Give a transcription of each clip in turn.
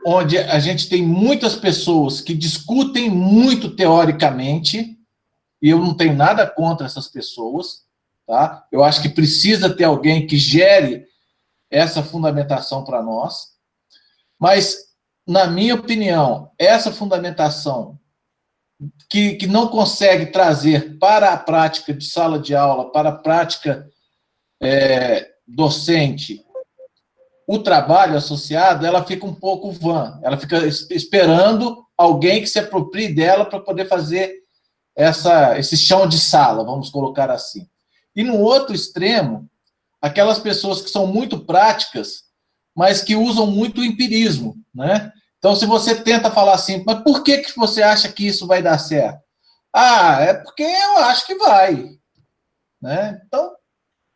onde a gente tem muitas pessoas que discutem muito teoricamente, e eu não tenho nada contra essas pessoas, tá? Eu acho que precisa ter alguém que gere essa fundamentação para nós, mas, na minha opinião, essa fundamentação que não consegue trazer para a prática de sala de aula, para a prática docente, o trabalho associado, ela fica um pouco vã, ela fica esperando alguém que se aproprie dela para poder fazer esse chão de sala, vamos colocar assim. E no outro extremo, aquelas pessoas que são muito práticas, mas que usam muito o empirismo, né? Então, se você tenta falar assim, mas por que você acha que isso vai dar certo? Ah, é porque eu acho que vai, né?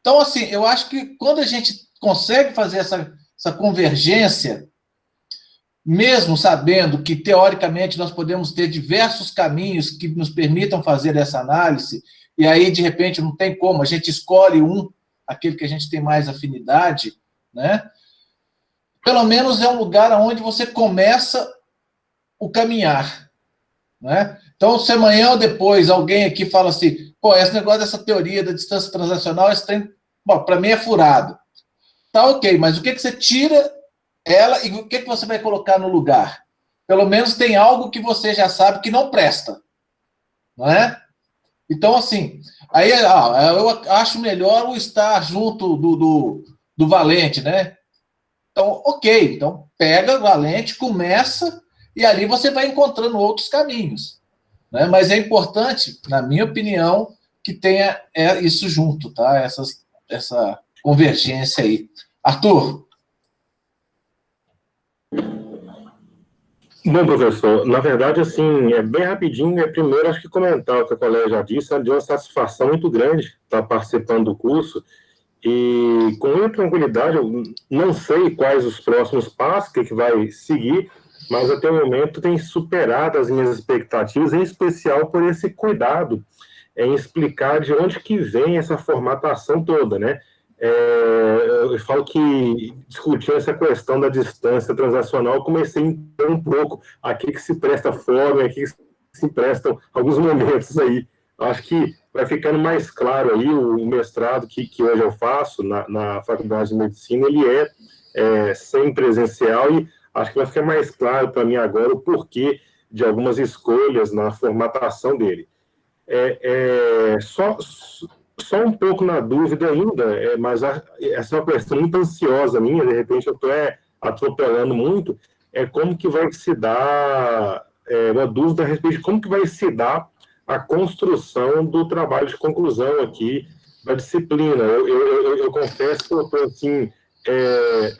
Então, assim, eu acho que quando a gente consegue fazer essa convergência, mesmo sabendo que, teoricamente, nós podemos ter diversos caminhos que nos permitam fazer essa análise, e aí, de repente, não tem como, a gente escolhe aquele que a gente tem mais afinidade, né? Pelo menos é um lugar onde você começa o caminhar, né? Então, se amanhã ou depois alguém aqui fala assim, pô, esse negócio dessa teoria da distância transacional, bom, para mim é furado. Tá ok, mas o que você tira ela e o que você vai colocar no lugar? Pelo menos tem algo que você já sabe que não presta, não é? Então, assim, aí eu acho melhor o estar junto do valente, né? Então, ok, então pega o valente, começa, e ali você vai encontrando outros caminhos, né? Mas é importante, na minha opinião, que tenha isso junto, tá? Essa convergência aí. Arthur? Bom, professor, na verdade, assim, é bem rapidinho. Primeiro, acho que comentar o que a colega já disse, é de uma satisfação muito grande estar participando do curso, e com muita tranquilidade, eu não sei quais os próximos passos, que vai seguir, mas até o momento tem superado as minhas expectativas, em especial por esse cuidado em explicar de onde que vem essa formatação toda, né? Eu falo que, discutindo essa questão da distância transacional, eu comecei a entender um pouco aqui que se presta forma, aqui que se prestam alguns momentos aí. Acho que vai ficando mais claro aí o mestrado que hoje eu faço na Faculdade de Medicina, ele é semipresencial, e acho que vai ficar mais claro para mim agora o porquê de algumas escolhas na formatação dele. Só um pouco na dúvida ainda, mas essa é uma questão muito ansiosa minha, de repente eu estou atropelando muito, como que vai se dar, uma dúvida a respeito de como que vai se dar a construção do trabalho de conclusão aqui da disciplina. Eu confesso que eu estou assim,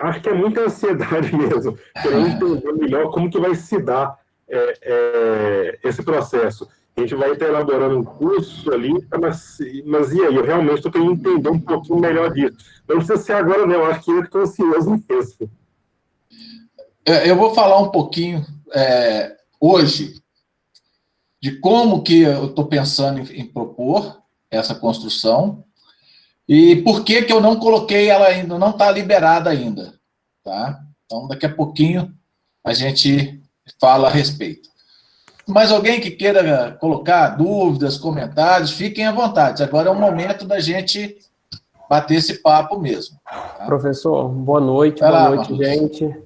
acho que é muita ansiedade mesmo, querendo entender melhor como que vai se dar esse processo. A gente vai estar elaborando um curso ali, mas e aí? Eu realmente estou querendo entender um pouquinho melhor disso. Não precisa ser agora, não. Eu acho que eu estou ansioso mesmo. Eu vou falar um pouquinho hoje de como que eu estou pensando em propor essa construção e por que eu não coloquei ela ainda, não está liberada ainda. Tá? Então, daqui a pouquinho a gente fala a respeito. Mas alguém que queira colocar dúvidas, comentários, fiquem à vontade. Agora é o momento da gente bater esse papo mesmo. Tá? Professor, boa noite, Marlos. Gente.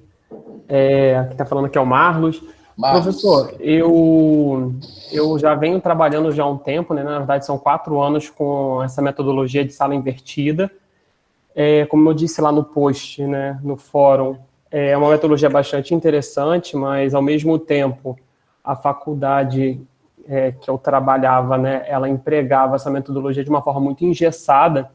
Quem está falando aqui é o Marlos. Professor, eu já venho trabalhando já há um tempo, né? Na verdade são 4 anos com essa metodologia de sala invertida. Como eu disse lá no post, né, no fórum, é uma metodologia bastante interessante, mas ao mesmo tempo a faculdade que eu trabalhava, né, ela empregava essa metodologia de uma forma muito engessada,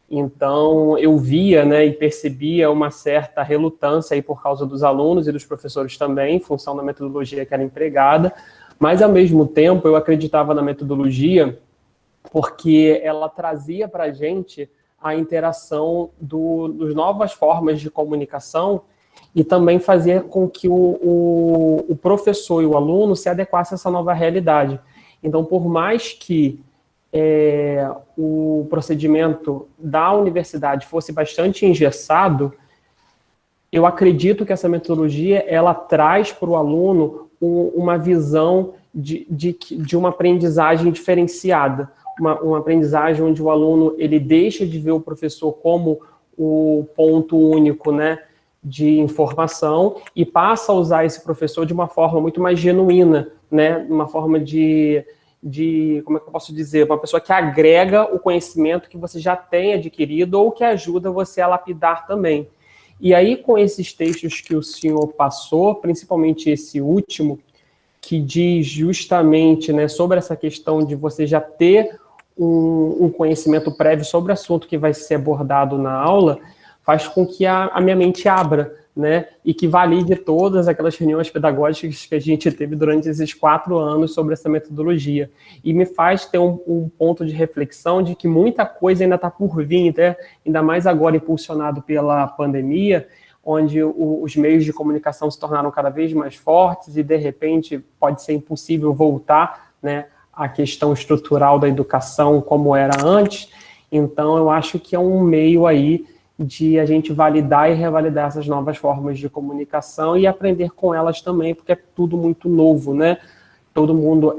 então eu via, né, e percebia uma certa relutância aí por causa dos alunos e dos professores também, em função da metodologia que era empregada, mas ao mesmo tempo eu acreditava na metodologia porque ela trazia para a gente a interação dos novas formas de comunicação e também fazer com que o professor e o aluno se adequassem a essa nova realidade. Então, por mais que o procedimento da universidade fosse bastante engessado, eu acredito que essa metodologia, ela traz para o aluno uma visão de uma aprendizagem diferenciada, uma aprendizagem onde o aluno ele deixa de ver o professor como o ponto único, né, de informação e passa a usar esse professor de uma forma muito mais genuína, né, uma forma como é que eu posso dizer, uma pessoa que agrega o conhecimento que você já tem adquirido ou que ajuda você a lapidar também. E aí, com esses textos que o senhor passou, principalmente esse último, que diz justamente, né, sobre essa questão de você já ter um conhecimento prévio sobre o assunto que vai ser abordado na aula, faz com que a minha mente abra, né, e que valide todas aquelas reuniões pedagógicas que a gente teve durante esses 4 anos sobre essa metodologia. E me faz ter um ponto de reflexão de que muita coisa ainda está por vir, né, ainda mais agora impulsionado pela pandemia, onde os meios de comunicação se tornaram cada vez mais fortes e, de repente, pode ser impossível voltar, né, à questão estrutural da educação como era antes. Então, eu acho que é um meio aí de a gente validar e revalidar essas novas formas de comunicação e aprender com elas também, porque é tudo muito novo, né? Todo mundo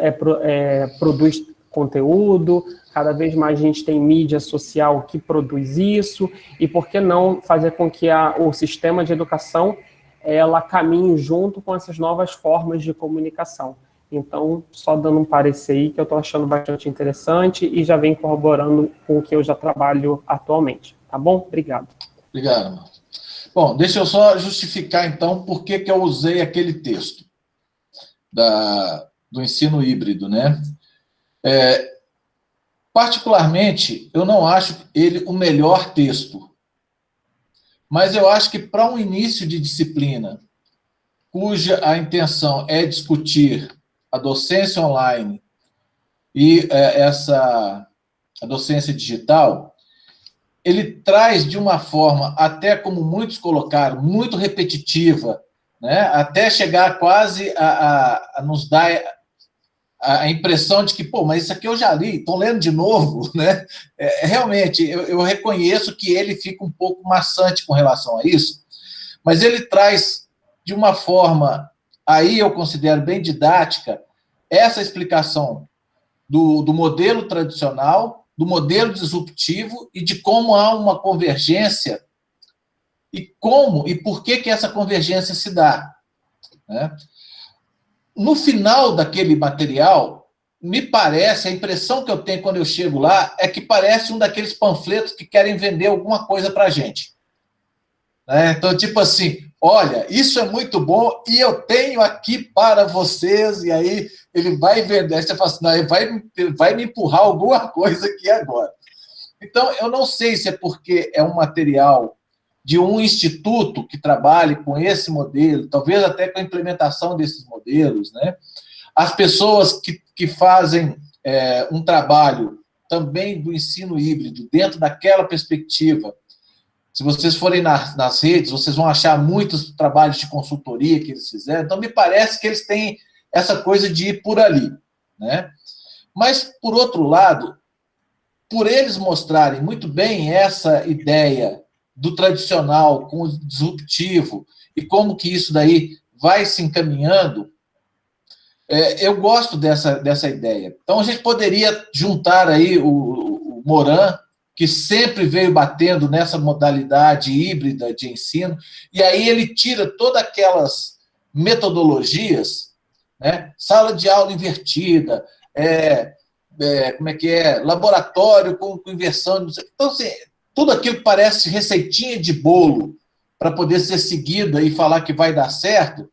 produz conteúdo, cada vez mais a gente tem mídia social que produz isso, e por que não fazer com que o sistema de educação ela caminhe junto com essas novas formas de comunicação. Então, só dando um parecer aí que eu estou achando bastante interessante e já vem corroborando com o que eu já trabalho atualmente. Tá bom? Obrigado. Obrigado, Marcos. Bom, deixa eu só justificar, então, por que eu usei aquele texto do ensino híbrido, né? Particularmente, eu não acho ele o melhor texto, mas eu acho que para um início de disciplina, cuja a intenção é discutir a docência online e a docência digital, ele traz de uma forma, até como muitos colocaram, muito repetitiva, né? Até chegar quase a nos dar a impressão de que, pô, mas isso aqui eu já li, estou lendo de novo, né? Realmente, eu reconheço que ele fica um pouco maçante com relação a isso, mas ele traz de uma forma, aí eu considero bem didática, essa explicação do modelo tradicional, do modelo disruptivo e de como há uma convergência e por que essa convergência se dá, né? No final daquele material, me parece, a impressão que eu tenho quando eu chego lá é que parece um daqueles panfletos que querem vender alguma coisa para a gente, né? Então, tipo assim, olha, isso é muito bom e eu tenho aqui para vocês, e aí ele vai vender, aí você fala assim, não, ele vai me empurrar alguma coisa aqui agora. Então, eu não sei se é porque é um material de um instituto que trabalhe com esse modelo, talvez até com a implementação desses modelos, né? As pessoas que fazem um trabalho também do ensino híbrido, dentro daquela perspectiva. Se vocês forem nas redes, vocês vão achar muitos trabalhos de consultoria que eles fizeram. Então, me parece que eles têm essa coisa de ir por ali, né? Mas, por outro lado, por eles mostrarem muito bem essa ideia do tradicional com o disruptivo e como que isso daí vai se encaminhando, eu gosto dessa ideia. Então, a gente poderia juntar aí o Moran, que sempre veio batendo nessa modalidade híbrida de ensino, e aí ele tira todas aquelas metodologias, né? Sala de aula invertida, como é que é? Laboratório com inversão. Então, assim, tudo aquilo que parece receitinha de bolo para poder ser seguida e falar que vai dar certo,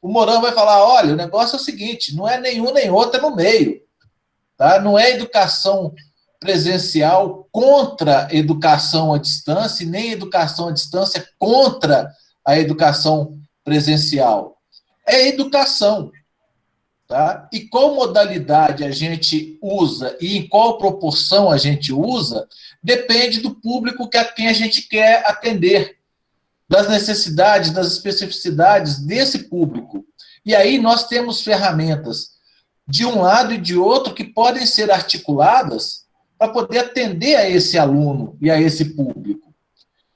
o Moran vai falar, olha, o negócio é o seguinte, não é nenhum nem outro, é no meio. Tá? Não é educação presencial contra a educação à distância, e nem educação à distância contra a educação presencial. É educação. Tá? E qual modalidade a gente usa e em qual proporção a gente usa, depende do público a quem a gente quer atender, das necessidades, das especificidades desse público. E aí nós temos ferramentas de um lado e de outro que podem ser articuladas para poder atender a esse aluno e a esse público.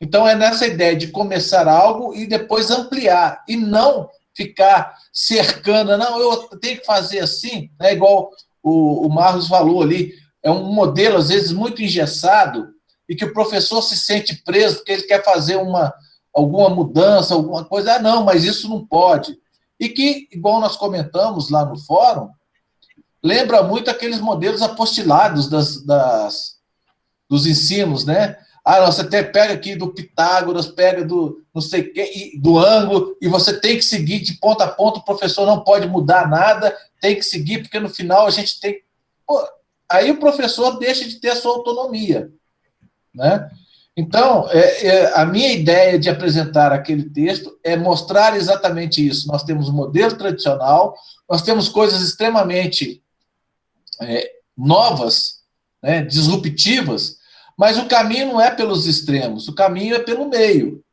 Então, é nessa ideia de começar algo e depois ampliar, e não ficar cercando, não, eu tenho que fazer assim, né? Igual o Marlos falou ali, é um modelo, às vezes, muito engessado, e que o professor se sente preso porque ele quer fazer alguma mudança, alguma coisa, não, mas isso não pode. E que, igual nós comentamos lá no fórum, lembra muito aqueles modelos apostilados dos ensinos, né? Você até pega aqui do Pitágoras, pega do não sei o quê, do ângulo, e você tem que seguir de ponta a ponta, o professor não pode mudar nada, tem que seguir, porque no final a gente tem... Aí o professor deixa de ter a sua autonomia, né? Então, a minha ideia de apresentar aquele texto é mostrar exatamente isso. Nós temos um modelo tradicional, nós temos coisas extremamente novas, né, disruptivas, mas o caminho não é pelos extremos, o caminho é pelo meio.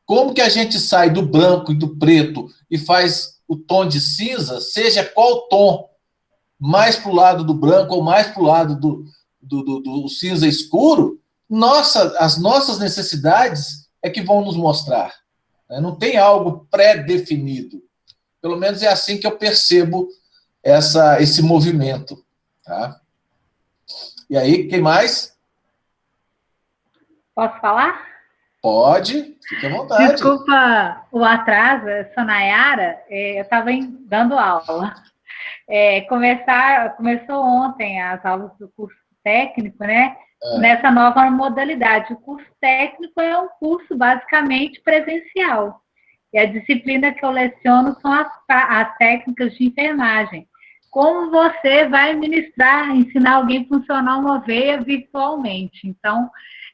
Como que a gente sai do branco e do preto e faz o tom de cinza, seja qual tom, mais para o lado do branco ou mais para o lado do cinza escuro, as nossas necessidades é que vão nos mostrar. Né? Não tem algo pré-definido. Pelo menos é assim que eu percebo esse movimento. Tá? E aí, quem mais? Posso falar? Pode, fique à vontade. Desculpa o atraso, eu sou Nayara, eu estava dando aula. Começou ontem as aulas do curso técnico, né? Nessa nova modalidade. O curso técnico é um curso basicamente presencial. E a disciplina que eu leciono são as técnicas de enfermagem. Como você vai ensinar alguém a funcionar uma veia virtualmente. Então,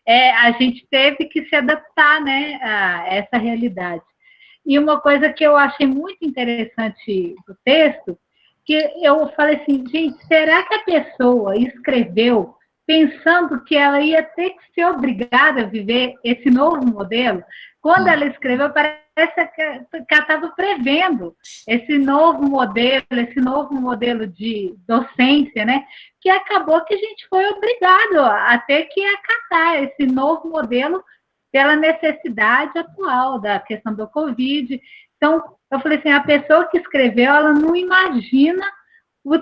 a gente teve que se adaptar, né, a essa realidade. E uma coisa que eu achei muito interessante do texto, que eu falei assim, gente, será que a pessoa escreveu pensando que ela ia ter que ser obrigada a viver esse novo modelo? Quando ela escreveu, parece que ela estava prevendo esse novo modelo de docência, né? Que acabou que a gente foi obrigado a ter que acatar esse novo modelo pela necessidade atual da questão do Covid. Então, eu falei assim, a pessoa que escreveu, ela não imagina o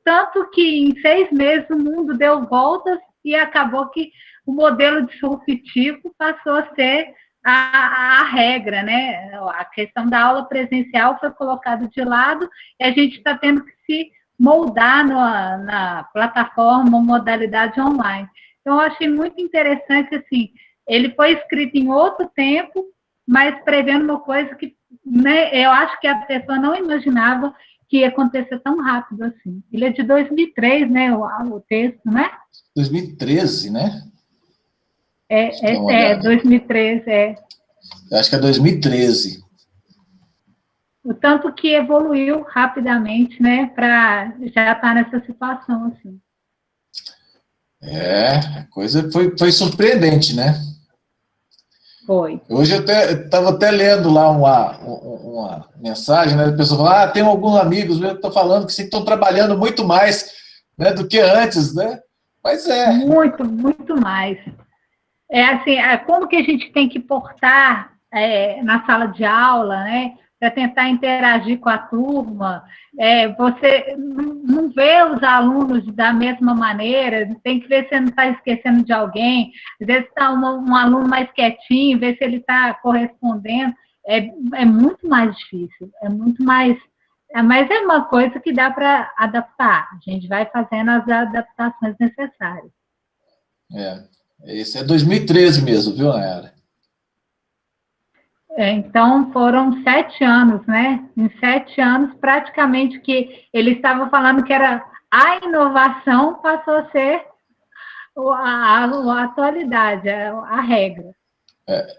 tanto que em 6 meses o mundo deu voltas e acabou que o modelo disruptivo passou a ser a regra, né? A questão da aula presencial foi colocada de lado e a gente está tendo que se moldar na plataforma, modalidade online. Então, eu achei muito interessante, assim, ele foi escrito em outro tempo, mas prevendo uma coisa que, né, eu acho que a pessoa não imaginava que ia acontecer tão rápido assim. Ele é de 2003, né, o texto, né? 2013, né? 2013, Eu acho que é 2013. O tanto que evoluiu rapidamente, né, para já estar nessa situação, assim. A coisa foi surpreendente, né? Foi. Hoje eu estava até lendo lá uma mensagem, né? A pessoa fala, tem alguns amigos meus que estão falando que estão trabalhando muito mais, né, do que antes, né? Mas muito, muito mais. Assim, como que a gente tem que portar na sala de aula, né? Para tentar interagir com a turma. Você não vê os alunos da mesma maneira, tem que ver se não está esquecendo de alguém. Às vezes está um aluno mais quietinho, ver se ele está correspondendo. É muito mais difícil, é muito mais... Mas é uma coisa que dá para adaptar. A gente vai fazendo as adaptações necessárias. Esse é 2013 mesmo, viu, Nayara? Então, foram 7 anos, né? Em 7 anos, praticamente, que ele estava falando que era a inovação passou a ser a atualidade, a regra.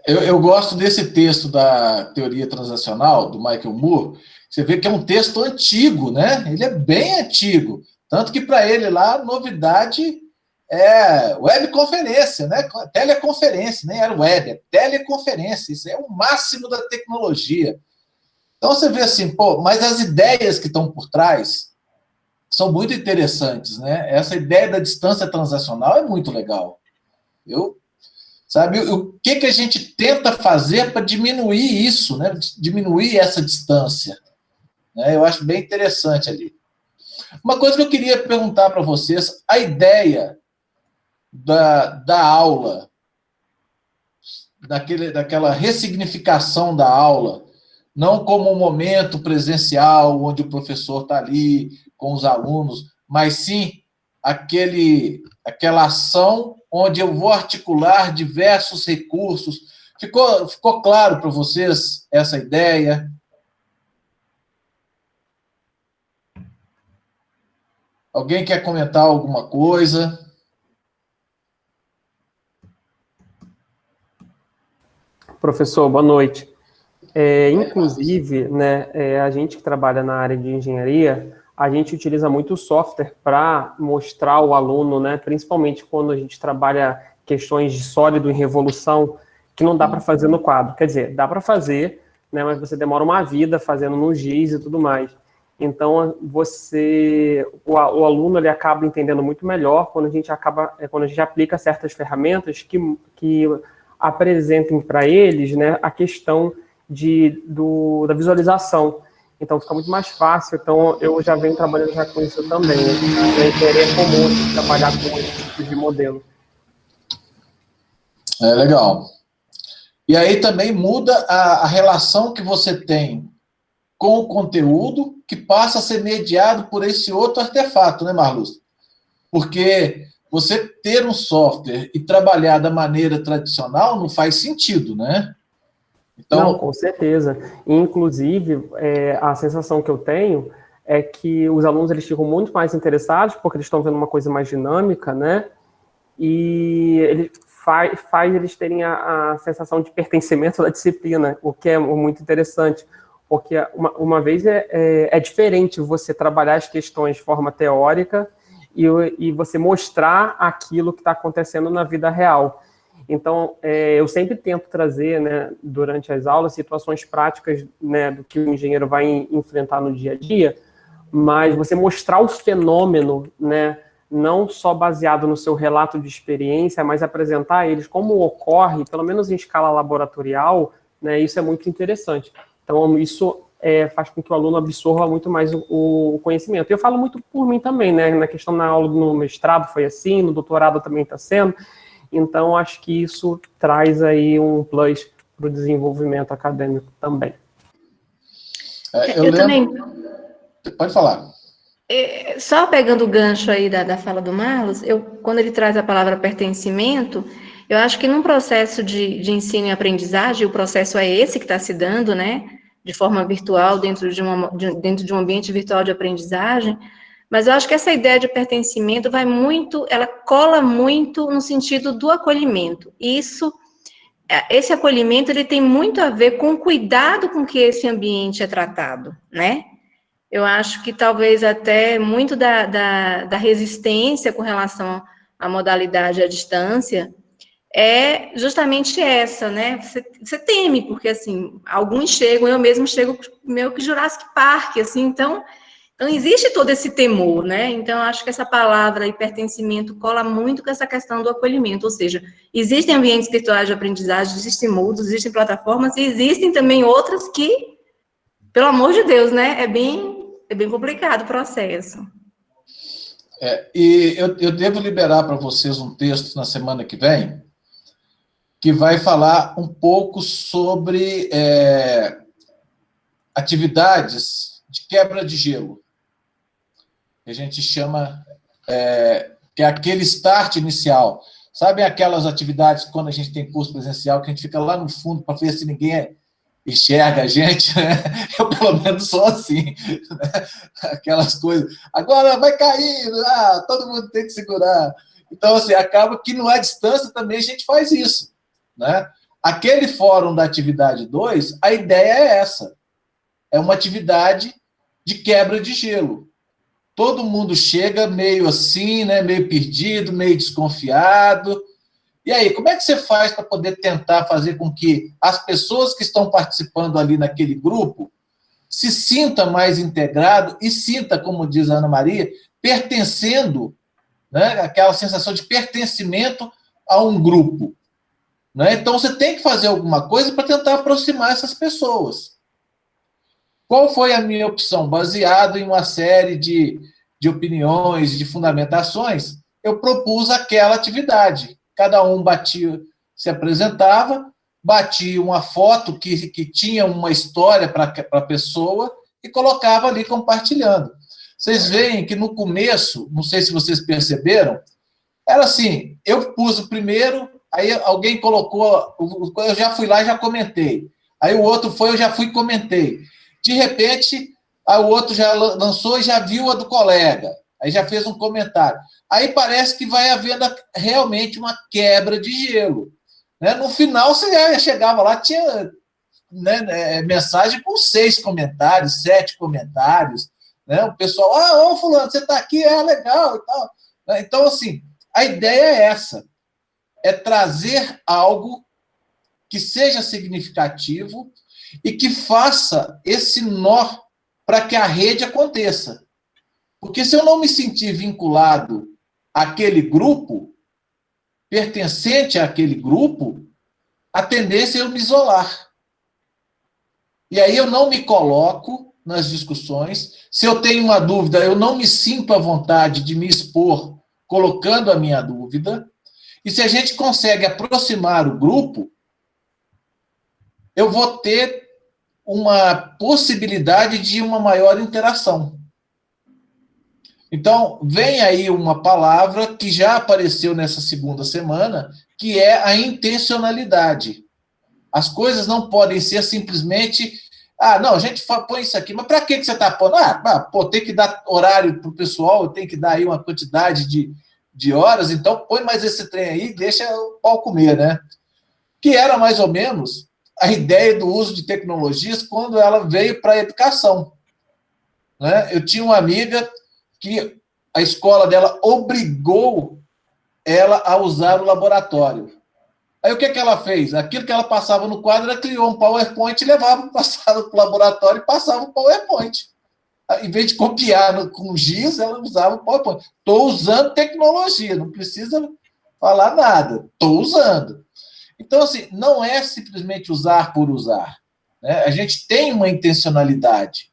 Eu gosto desse texto da teoria transacional, do Michael Moore. Você vê que é um texto antigo, né? Ele é bem antigo. Tanto que, para ele lá, novidade é webconferência, né? Teleconferência, nem era web, é teleconferência. Isso é o máximo da tecnologia. Então, você vê assim, mas as ideias que estão por trás são muito interessantes, né? Essa ideia da distância transacional é muito legal. sabe? O que a gente tenta fazer para diminuir isso, né? Diminuir essa distância, né? Eu acho bem interessante ali. Uma coisa que eu queria perguntar para vocês, a ideia da aula, daquela ressignificação da aula, não como um momento presencial, onde o professor está ali com os alunos, mas sim aquela ação onde eu vou articular diversos recursos. Ficou claro para vocês essa ideia? Alguém quer comentar alguma coisa? Professor, boa noite. Inclusive, né, a gente que trabalha na área de engenharia, a gente utiliza muito o software para mostrar ao aluno, né, principalmente quando a gente trabalha questões de sólido e revolução, que não dá para fazer no quadro. Quer dizer, dá para fazer, né, mas você demora uma vida fazendo no giz e tudo mais. Então, o aluno ele acaba entendendo muito melhor quando a gente aplica certas ferramentas que apresentem para eles, né, a questão da visualização. Então, fica muito mais fácil. Então, eu já venho trabalhando já com isso também. Né? É comum trabalhar com esse tipo de modelo. É legal. E aí também muda a relação que você tem com o conteúdo, que passa a ser mediado por esse outro artefato, né, Marluz? Porque você ter um software e trabalhar da maneira tradicional não faz sentido, né? Então... Não, com certeza. Inclusive, a sensação que eu tenho é que os alunos eles ficam muito mais interessados, porque eles estão vendo uma coisa mais dinâmica, né? E ele faz eles terem a sensação de pertencimento da disciplina, o que é muito interessante, porque uma vez é diferente você trabalhar as questões de forma teórica e você mostrar aquilo que está acontecendo na vida real. Então, eu sempre tento trazer, né, durante as aulas, situações práticas, né, do que o engenheiro vai enfrentar no dia a dia, mas você mostrar o fenômeno, né, não só baseado no seu relato de experiência, mas apresentar eles como ocorre, pelo menos em escala laboratorial, né, isso é muito interessante. Então, isso faz com que o aluno absorva muito mais o conhecimento. E eu falo muito por mim também, né, na questão na aula no mestrado foi assim, no doutorado também está sendo. Então, acho que isso traz aí um plus para o desenvolvimento acadêmico também. Eu também. Pode falar. Só pegando o gancho aí da fala do Marlos, quando ele traz a palavra pertencimento, eu acho que num processo de ensino e aprendizagem, o processo é esse que está se dando, né, de forma virtual, dentro de um ambiente virtual de aprendizagem, mas eu acho que essa ideia de pertencimento ela cola muito no sentido do acolhimento. Esse acolhimento, ele tem muito a ver com o cuidado com que esse ambiente é tratado, né? Eu acho que talvez até muito da resistência com relação à modalidade à distância é justamente essa, né? Você teme, porque, assim, alguns chegam, eu mesmo chego meio que Jurassic Park, assim, então existe todo esse temor, né? Então, eu acho que essa palavra e pertencimento cola muito com essa questão do acolhimento, ou seja, existem ambientes virtuais de aprendizagem, existem módulos, existem plataformas, e existem também outras que, pelo amor de Deus, né? É bem complicado o processo. E eu devo liberar para vocês um texto na semana que vem, que vai falar um pouco sobre atividades de quebra de gelo, que a gente chama, que é aquele start inicial. Sabe aquelas atividades, quando a gente tem curso presencial, que a gente fica lá no fundo para ver se ninguém enxerga a gente, né? Eu, pelo menos, sou assim, né? Aquelas coisas, agora vai cair, todo mundo tem que segurar. Então, assim, acaba que no à distância também a gente faz isso, né? Aquele fórum da atividade 2, a ideia é essa, é uma atividade de quebra de gelo. Todo mundo chega meio assim, né? Meio perdido, meio desconfiado. E aí, como é que você faz para poder tentar fazer com que as pessoas que estão participando ali naquele grupo se sinta mais integrado e sinta, como diz a Ana Maria, pertencendo, né? Aquela sensação de pertencimento a um grupo. né? Então, você tem que fazer alguma coisa para tentar aproximar essas pessoas. Qual foi a minha opção? Baseado em uma série de opiniões, de fundamentações, eu propus aquela atividade. Cada um batia, se apresentava, batia uma foto que tinha uma história para a pessoa e colocava ali compartilhando. Vocês veem que no começo, não sei se vocês perceberam, era assim, eu pus o primeiro, aí alguém colocou, eu já fui lá e já comentei. Aí o outro foi, eu já fui e comentei. De repente, aí o outro já lançou e já viu a do colega. Aí já fez um comentário. Aí parece que vai havendo realmente uma quebra de gelo. Né? No final, você já chegava lá, tinha, né, mensagem com 6 comentários, 7 comentários. Né? O pessoal, ô fulano, você está aqui, legal e tal. Então, assim, a ideia é essa. É trazer algo que seja significativo e que faça esse nó para que a rede aconteça. Porque se eu não me sentir vinculado àquele grupo, pertencente àquele grupo, a tendência é eu me isolar. E aí eu não me coloco nas discussões. Se eu tenho uma dúvida, eu não me sinto à vontade de me expor colocando a minha dúvida. E se a gente consegue aproximar o grupo, eu vou ter uma possibilidade de uma maior interação. Então, vem aí uma palavra que já apareceu nessa segunda semana, que é a intencionalidade. As coisas não podem ser simplesmente, não, a gente põe isso aqui, mas para que você está pondo? Tem que dar horário para o pessoal, tem que dar aí uma quantidade de horas, então põe mais esse trem aí e deixa o pau comer, né? Que era mais ou menos a ideia do uso de tecnologias quando ela veio para a educação. Né? Eu tinha uma amiga que a escola dela obrigou ela a usar o laboratório. Aí o que ela fez? Aquilo que ela passava no quadro, ela criou um PowerPoint, levava, passava para o laboratório e passava o PowerPoint. Em vez de copiar com giz, ela usava o PowerPoint. Estou usando tecnologia, não precisa falar nada. Estou usando. Então, assim, não é simplesmente usar por usar. Né? A gente tem uma intencionalidade.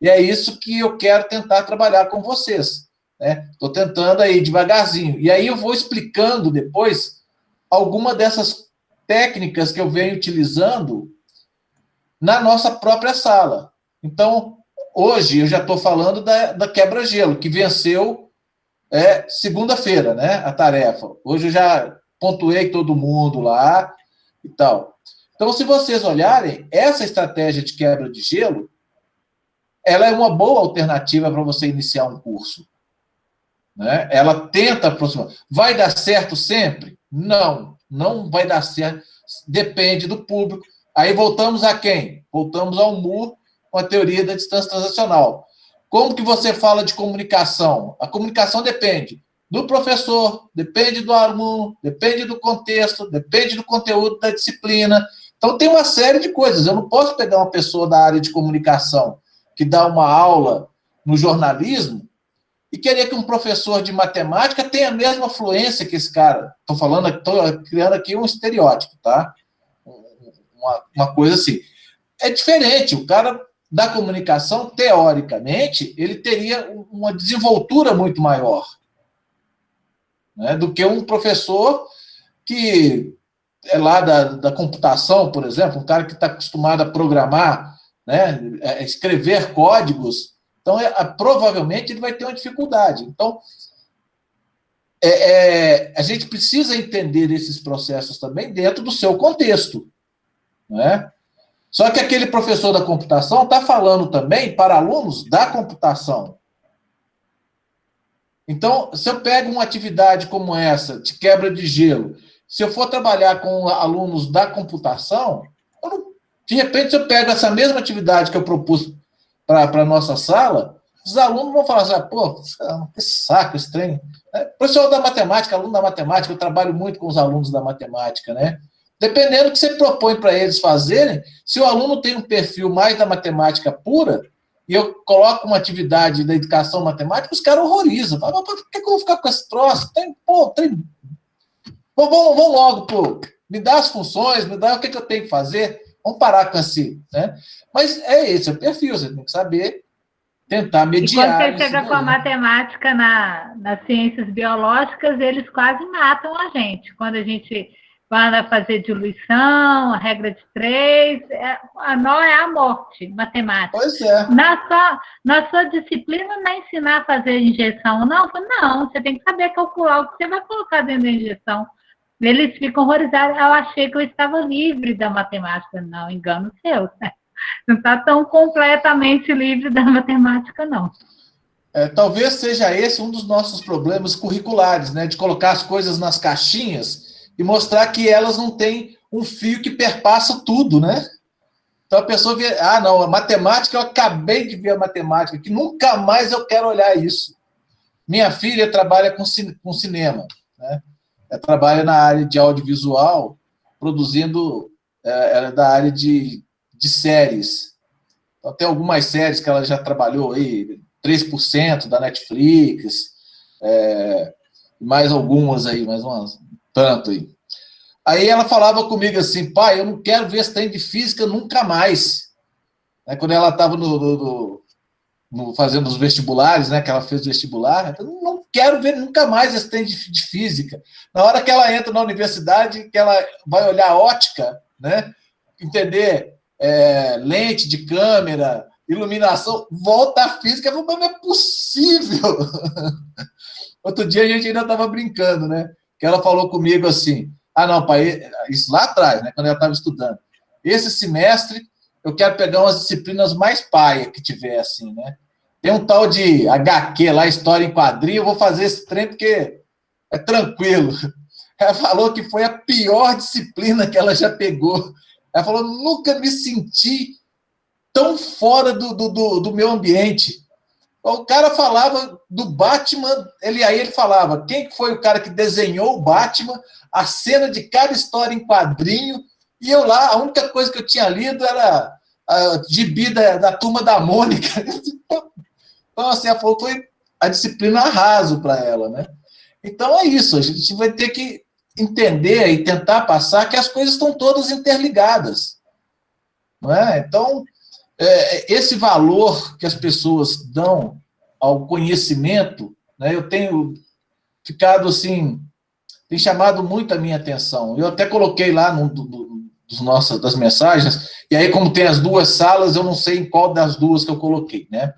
E é isso que eu quero tentar trabalhar com vocês. Estou tentando aí devagarzinho. E aí eu vou explicando depois alguma dessas técnicas que eu venho utilizando na nossa própria sala. Então, hoje eu já estou falando da quebra-gelo, que venceu segunda-feira, né, a tarefa. Hoje eu já pontuei todo mundo lá e tal. Então, se vocês olharem, essa estratégia de quebra de gelo, ela é uma boa alternativa para você iniciar um curso. Né? Ela tenta aproximar. Vai dar certo sempre? Não, não vai dar certo. Depende do público. Aí voltamos a quem? Voltamos ao Moore com a teoria da distância transacional. Como que você fala de comunicação? A comunicação depende do professor, depende do aluno, depende do contexto, depende do conteúdo da disciplina. Então, tem uma série de coisas. Eu não posso pegar uma pessoa da área de comunicação que dá uma aula no jornalismo e querer que um professor de matemática tenha a mesma fluência que esse cara. Estou criando aqui um estereótipo, tá? Uma coisa assim. É diferente. O cara da comunicação, teoricamente, ele teria uma desenvoltura muito maior, né, do que um professor que é lá da computação, por exemplo, um cara que está acostumado a programar, né, escrever códigos. Então, provavelmente, ele vai ter uma dificuldade. Então, a gente precisa entender esses processos também dentro do seu contexto. Né? Só que aquele professor da computação está falando também para alunos da computação. Então, se eu pego uma atividade como essa, de quebra de gelo, se eu for trabalhar com alunos da computação, de repente, se eu pego essa mesma atividade que eu propus para a nossa sala, os alunos vão falar assim, pô, que saco esse trem. Professor da matemática, aluno da matemática, eu trabalho muito com os alunos da matemática, né? Dependendo do que você propõe para eles fazerem, se o aluno tem um perfil mais da matemática pura, e eu coloco uma atividade da educação matemática, os caras horrorizam. Falam, por que eu vou ficar com esse troço? Vamos logo, pô. Me dá as funções, me dá o que eu tenho que fazer. Vamos parar com esse, né? Mas é esse o perfil, você tem que saber tentar mediar. E quando você chega com a matemática nas ciências biológicas, eles quase matam a gente. Quando a gente vai fazer diluição, a regra de 3, a nó é a morte, matemática. Pois é. Na sua disciplina não é ensinar a fazer injeção, não? Não, você tem que saber calcular o que você vai colocar dentro da injeção. Eles ficam horrorizados. Eu achei que eu estava livre da matemática. Não, engano seu, né? Não está tão completamente livre da matemática, não. Talvez seja esse um dos nossos problemas curriculares, né? De colocar as coisas nas caixinhas e mostrar que elas não têm um fio que perpassa tudo, né? Então a pessoa vê, não, a matemática, eu acabei de ver a matemática, que nunca mais eu quero olhar isso. Minha filha trabalha com cinema, né? Ela trabalha na área de audiovisual, produzindo, ela é da área de séries. Então, tem algumas séries que ela já trabalhou aí, 3% da Netflix, mais algumas aí, mais umas, tanto aí. Aí ela falava comigo assim, pai, eu não quero ver esse trem de física nunca mais. Quando ela estava fazendo os vestibulares, né, que ela fez o vestibular, eu não quero ver nunca mais esse trem de física. Na hora que ela entra na universidade, que ela vai olhar a ótica, né, entender lente de câmera, iluminação, volta à física, mas não é possível. Outro dia a gente ainda estava brincando, né, que ela falou comigo assim, não, pai, isso lá atrás, né, quando ela estava estudando, esse semestre eu quero pegar umas disciplinas mais paia que tiver, assim, né? Tem um tal de HQ lá, História em Quadrinho, eu vou fazer esse trem porque é tranquilo. Ela falou que foi a pior disciplina que ela já pegou. Ela falou, nunca me senti tão fora do meu ambiente. O cara falava do Batman, aí ele falava quem foi o cara que desenhou o Batman, a cena de cada história em quadrinho, e eu lá, a única coisa que eu tinha lido era a gibi da Turma da Mônica. Então, assim, ela falou que foi a disciplina arraso para ela, né? Então, é isso, a gente vai ter que entender e tentar passar que as coisas estão todas interligadas, não é? Então, esse valor que as pessoas dão ao conhecimento, né, eu tenho ficado, assim, tem chamado muito a minha atenção. Eu até coloquei lá das mensagens, e aí, como tem as duas salas, eu não sei em qual das duas que eu coloquei, né?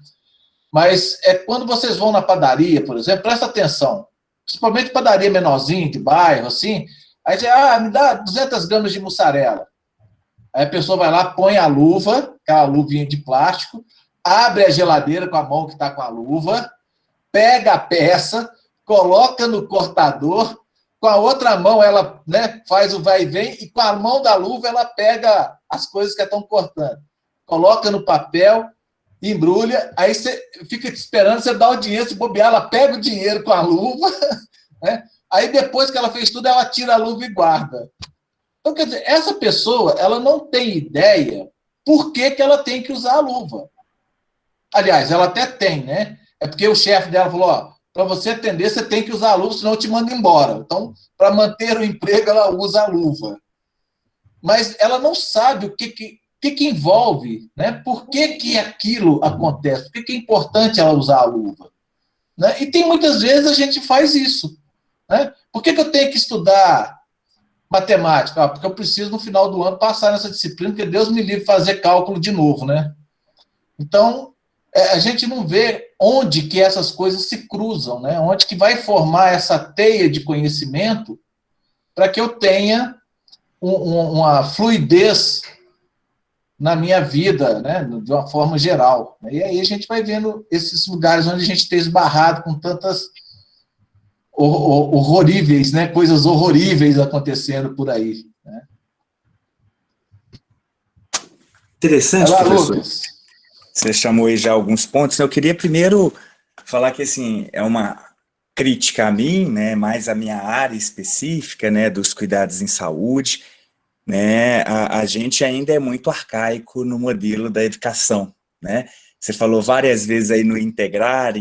Mas quando vocês vão na padaria, por exemplo, presta atenção, principalmente padaria menorzinha, de bairro, assim, aí você, me dá 200 gramas de mussarela. Aí a pessoa vai lá, põe a luva, aquela luvinha de plástico, abre a geladeira com a mão que está com a luva, pega a peça, coloca no cortador, com a outra mão ela, né, faz o vai e vem, e com a mão da luva ela pega as coisas que estão cortando. Coloca no papel, embrulha, aí você fica te esperando, você dá o dinheiro, se bobear, ela pega o dinheiro com a luva, né? Aí depois que ela fez tudo, ela tira a luva e guarda. Então, quer dizer, essa pessoa, ela não tem ideia por que ela tem que usar a luva. Aliás, ela até tem, né? É porque o chefe dela falou, para você atender, você tem que usar a luva, senão eu te mando embora. Então, para manter o emprego, ela usa a luva. Mas ela não sabe o que envolve, né? Por que aquilo acontece? Por que é importante ela usar a luva? Né? E tem muitas vezes a gente faz isso. Né? Por que eu tenho que estudar matemática? Porque eu preciso, no final do ano, passar nessa disciplina, porque Deus me livre de fazer cálculo de novo. Né? Então, a gente não vê onde que essas coisas se cruzam, né? Onde que vai formar essa teia de conhecimento para que eu tenha uma fluidez na minha vida, né, de uma forma geral. E aí a gente vai vendo esses lugares onde a gente tem esbarrado com tantas horroríveis, né, coisas horroríveis acontecendo por aí. Né? Interessante, lá, professor. Lucas. Você chamou aí já alguns pontos. Eu queria primeiro falar que, assim, é uma crítica a mim, né, mais a minha área específica, né, dos cuidados em saúde, né, a gente ainda é muito arcaico no modelo da educação, né? Você falou várias vezes aí no integrar,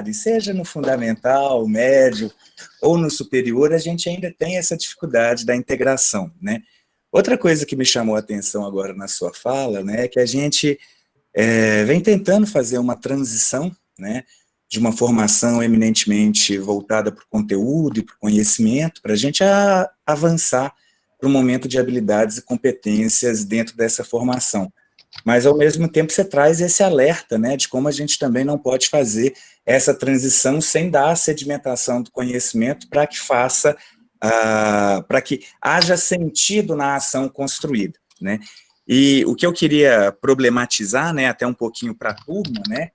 e seja no fundamental, médio ou no superior, a gente ainda tem essa dificuldade da integração, né? Outra coisa que me chamou a atenção agora na sua fala, né, é que a gente vem tentando fazer uma transição, né, de uma formação eminentemente voltada para o conteúdo e para o conhecimento, para a gente avançar para um momento de habilidades e competências dentro dessa formação. Mas, ao mesmo tempo, você traz esse alerta, né, de como a gente também não pode fazer essa transição sem dar a sedimentação do conhecimento para que para que haja sentido na ação construída, né. E o que eu queria problematizar, né, até um pouquinho para a turma, né,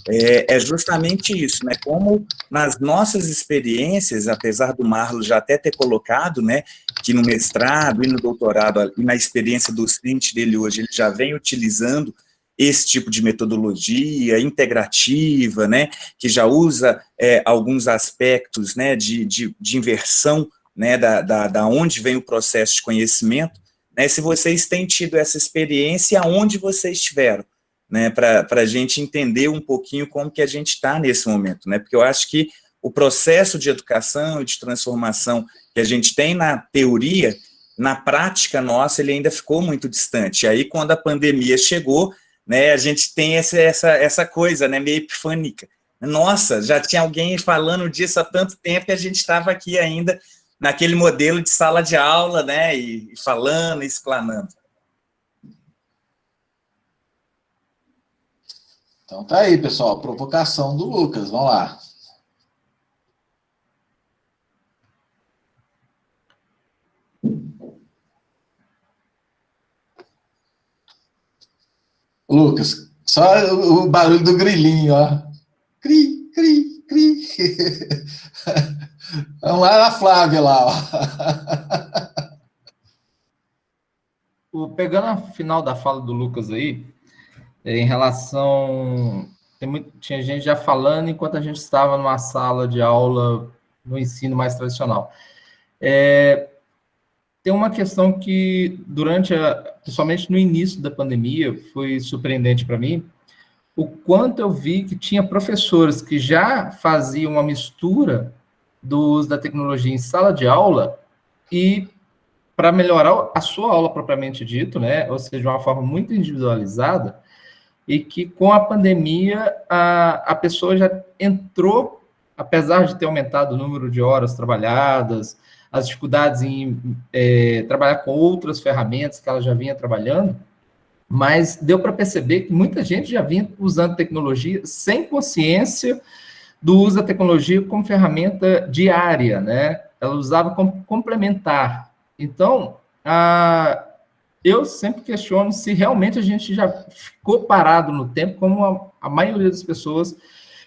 é justamente isso, né, como nas nossas experiências, apesar do Marlos já até ter colocado, né, que no mestrado e no doutorado, e na experiência docente dele hoje, ele já vem utilizando esse tipo de metodologia integrativa, né, que já usa alguns aspectos, né, de inversão, né, da onde vem o processo de conhecimento, né, se vocês têm tido essa experiência, aonde vocês estiveram, né, para a gente entender um pouquinho como que a gente está nesse momento, né, porque eu acho que o processo de educação e de transformação que a gente tem na teoria, na prática nossa, ele ainda ficou muito distante. E aí, quando a pandemia chegou, né, a gente tem essa coisa, né, meio epifânica. Nossa, já tinha alguém falando disso há tanto tempo e a gente estava aqui ainda naquele modelo de sala de aula, né, e falando, explanando. Então tá aí, pessoal, provocação do Lucas, vamos lá. Lucas, só o barulho do grilinho, ó. Cri, cri, cri. Vamos lá na Flávia lá, ó. Pegando a final da fala do Lucas aí, em relação... Tinha gente já falando enquanto a gente estava numa sala de aula no ensino mais tradicional. Tem uma questão que, principalmente no início da pandemia, foi surpreendente para mim, o quanto eu vi que tinha professores que já faziam uma mistura do uso da tecnologia em sala de aula e para melhorar a sua aula propriamente dito, né, ou seja, de uma forma muito individualizada, e que com a pandemia a pessoa já entrou, apesar de ter aumentado o número de horas trabalhadas, as dificuldades em trabalhar com outras ferramentas que ela já vinha trabalhando, mas deu para perceber que muita gente já vinha usando tecnologia sem consciência do uso da tecnologia como ferramenta diária, né? Ela usava como complementar. Então, eu sempre questiono se realmente a gente já ficou parado no tempo, como a maioria das pessoas,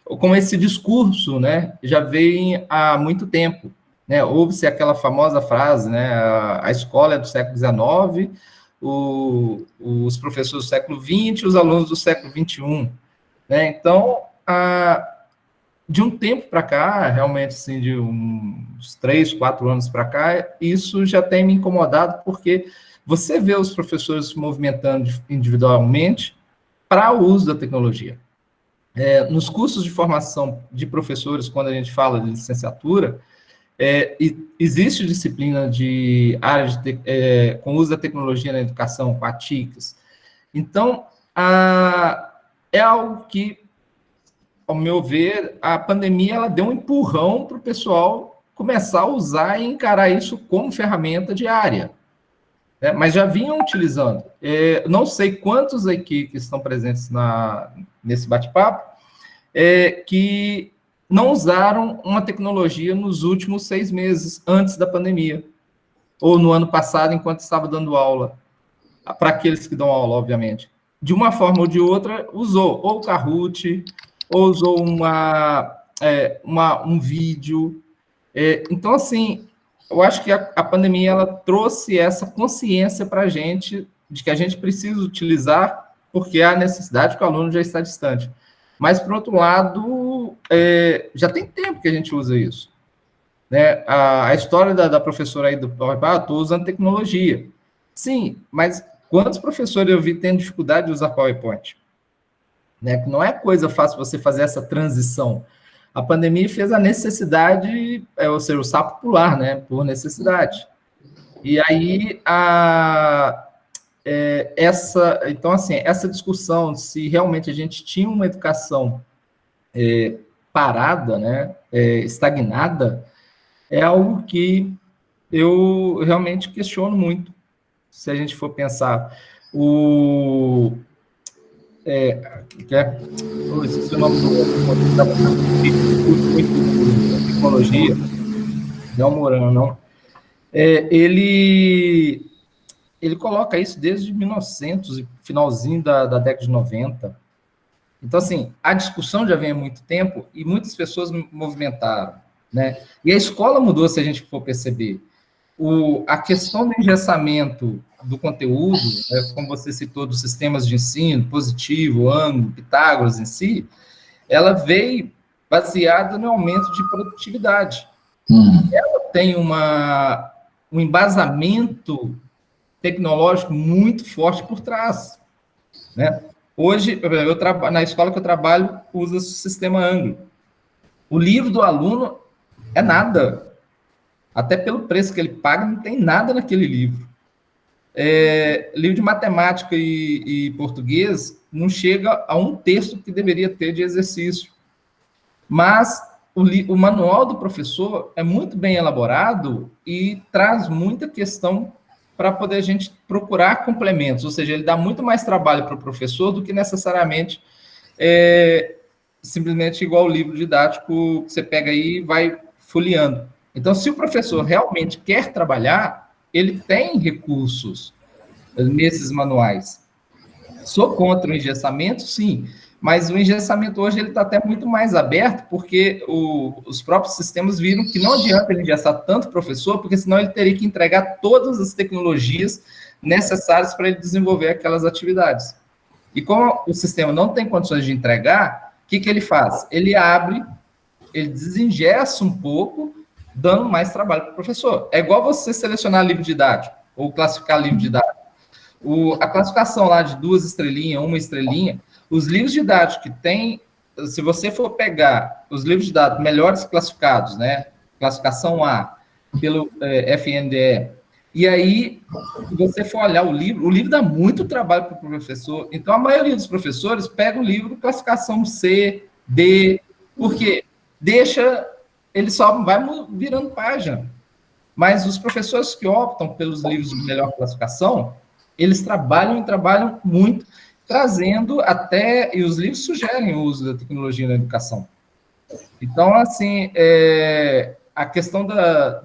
como esse discurso, né, já vem há muito tempo, né? Houve-se aquela famosa frase, né, a escola é do século XIX, os professores do século XX, os alunos do século XXI, né? Então, de um tempo para cá, realmente, assim, de uns 3, 4 anos para cá, isso já tem me incomodado, porque você vê os professores se movimentando individualmente para o uso da tecnologia. Nos cursos de formação de professores, quando a gente fala de licenciatura, existe disciplina de área com uso da tecnologia na educação, com a TICs. Então, é algo que, ao meu ver, a pandemia ela deu um empurrão para o pessoal começar a usar e encarar isso como ferramenta diária. Mas já vinham utilizando. Não sei quantos aqui que estão presentes nesse bate-papo que não usaram uma tecnologia nos últimos 6 meses, antes da pandemia, ou no ano passado, enquanto estava dando aula, para aqueles que dão aula, obviamente. De uma forma ou de outra, usou ou o Kahoot, ou usou um vídeo. Então, assim, eu acho que a pandemia ela trouxe essa consciência para a gente de que a gente precisa utilizar porque há necessidade que o aluno já está distante. Mas, por outro lado, já tem tempo que a gente usa isso. Né? A história da professora aí do PowerPoint, estou usando tecnologia. Sim, mas quantos professores eu vi tendo dificuldade de usar PowerPoint? né? Que não é coisa fácil você fazer essa transição. A pandemia fez a necessidade, ou seja, o sapo pular, né? Por necessidade. E aí, então, assim, essa discussão se realmente a gente tinha uma educação parada, né? Estagnada, é algo que eu realmente questiono muito. Se a gente for pensar, esqueci o nome do tecnologia, não Morano, não. Ele coloca isso desde 1900, finalzinho da década de 90. Então, assim, a discussão já vem há muito tempo e muitas pessoas movimentaram, né? E a escola mudou, se a gente for perceber. A questão do engessamento do conteúdo, como você citou, dos sistemas de ensino, positivo, ângulo, Pitágoras em si, ela veio baseada no aumento de produtividade. Ela tem um embasamento tecnológico muito forte por trás, né? Hoje, na escola que eu trabalho, usa o sistema ângulo. O livro do aluno é nada. Até pelo preço que ele paga, não tem nada naquele livro. Livro de matemática e português não chega a um terço que deveria ter de exercício. Mas o manual do professor é muito bem elaborado e traz muita questão para poder a gente procurar complementos, ou seja, ele dá muito mais trabalho para o professor do que necessariamente simplesmente igual o livro didático que você pega aí e vai folheando. Então, se o professor realmente quer trabalhar, ele tem recursos nesses manuais. Sou contra o engessamento, sim, mas o engessamento hoje ele está até muito mais aberto, porque os próprios sistemas viram que não adianta ele engessar tanto professor, porque senão ele teria que entregar todas as tecnologias necessárias para ele desenvolver aquelas atividades. E como o sistema não tem condições de entregar, o que ele faz? Ele abre, ele desengessa um pouco, dando mais trabalho para o professor. É igual você selecionar livro didático, ou classificar livro didático. A classificação lá de 2 estrelinhas, 1 estrelinha, os livros didáticos que tem, se você for pegar os livros didáticos melhores classificados, né, classificação A, pelo FNDE, e aí, se você for olhar o livro dá muito trabalho para o professor, então a maioria dos professores pega o livro classificação C, D, porque ele só vai virando página. Mas os professores que optam pelos livros de melhor classificação, eles trabalham muito, trazendo até, e os livros sugerem o uso da tecnologia na educação. Então, assim, a questão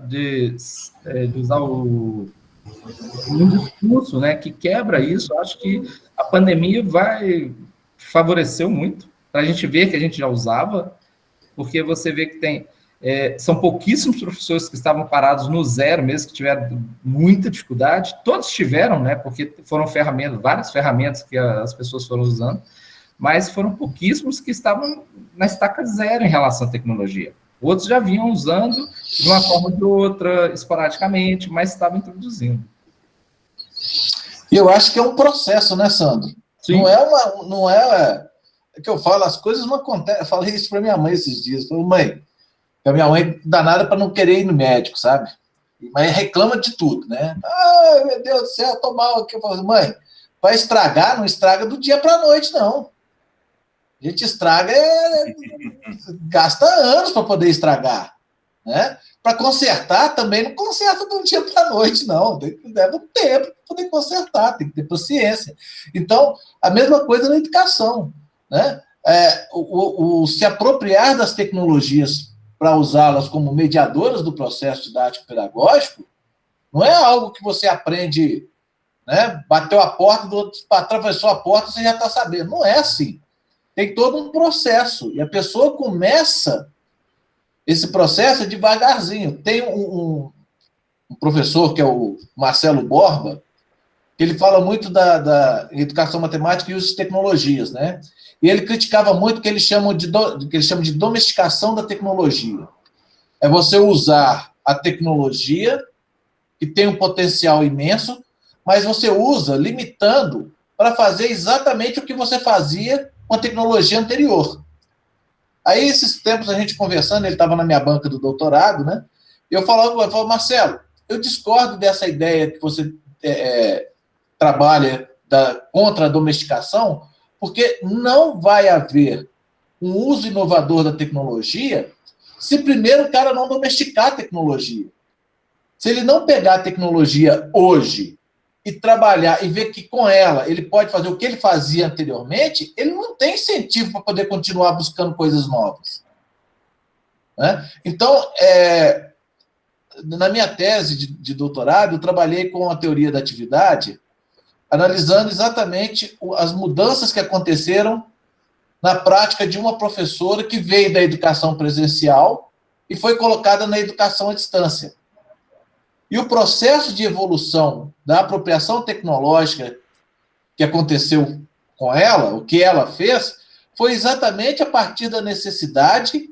de usar um discurso, né, que quebra isso, eu acho que a pandemia favoreceu muito, para a gente ver que a gente já usava, porque você vê que são pouquíssimos professores que estavam parados no zero mesmo, que tiveram muita dificuldade, todos tiveram, né, porque foram várias ferramentas que as pessoas foram usando, mas foram pouquíssimos que estavam na estaca zero em relação à tecnologia. Outros já vinham usando de uma forma ou de outra, esporadicamente, mas estavam introduzindo. E eu acho que é um processo, né, Sandro? Sim. Não é que eu falo, as coisas não acontecem. Eu falei isso para minha mãe esses dias. Eu falei, mãe, a minha mãe danada para não querer ir no médico, sabe? Mas reclama de tudo, né? Ai, meu Deus do céu, tô mal aqui. Eu falo, mãe, vai estragar, não estraga do dia para a noite, não. A gente estraga, gasta anos para poder estragar, né? Para consertar também não conserta de um dia para a noite, não. Leva um tempo para poder consertar, tem que ter paciência. Então, a mesma coisa na educação, né? Se apropriar das tecnologias para usá-las como mediadoras do processo didático-pedagógico não é algo que você aprende, né? Bateu a porta, atravessou a porta, você já está sabendo. Não é assim. Tem todo um processo, e a pessoa começa esse processo devagarzinho. Tem um professor, que é o Marcelo Borba, que ele fala muito da educação matemática e uso de tecnologias, né? E ele criticava muito o que ele chama de domesticação da tecnologia. É você usar a tecnologia, que tem um potencial imenso, mas você usa limitando para fazer exatamente o que você fazia uma tecnologia anterior. Aí, esses tempos, a gente conversando, ele estava na minha banca do doutorado, né? E eu falava, Marcelo, eu discordo dessa ideia que você trabalha contra a domesticação, porque não vai haver um uso inovador da tecnologia se primeiro o cara não domesticar a tecnologia. Se ele não pegar a tecnologia hoje e trabalhar e ver que com ela ele pode fazer o que ele fazia anteriormente, ele não tem incentivo para poder continuar buscando coisas novas. Né? Então, na minha tese de doutorado, eu trabalhei com a teoria da atividade, analisando exatamente as mudanças que aconteceram na prática de uma professora que veio da educação presencial e foi colocada na educação à distância. E o processo de evolução da apropriação tecnológica que aconteceu com ela, o que ela fez, foi exatamente a partir da necessidade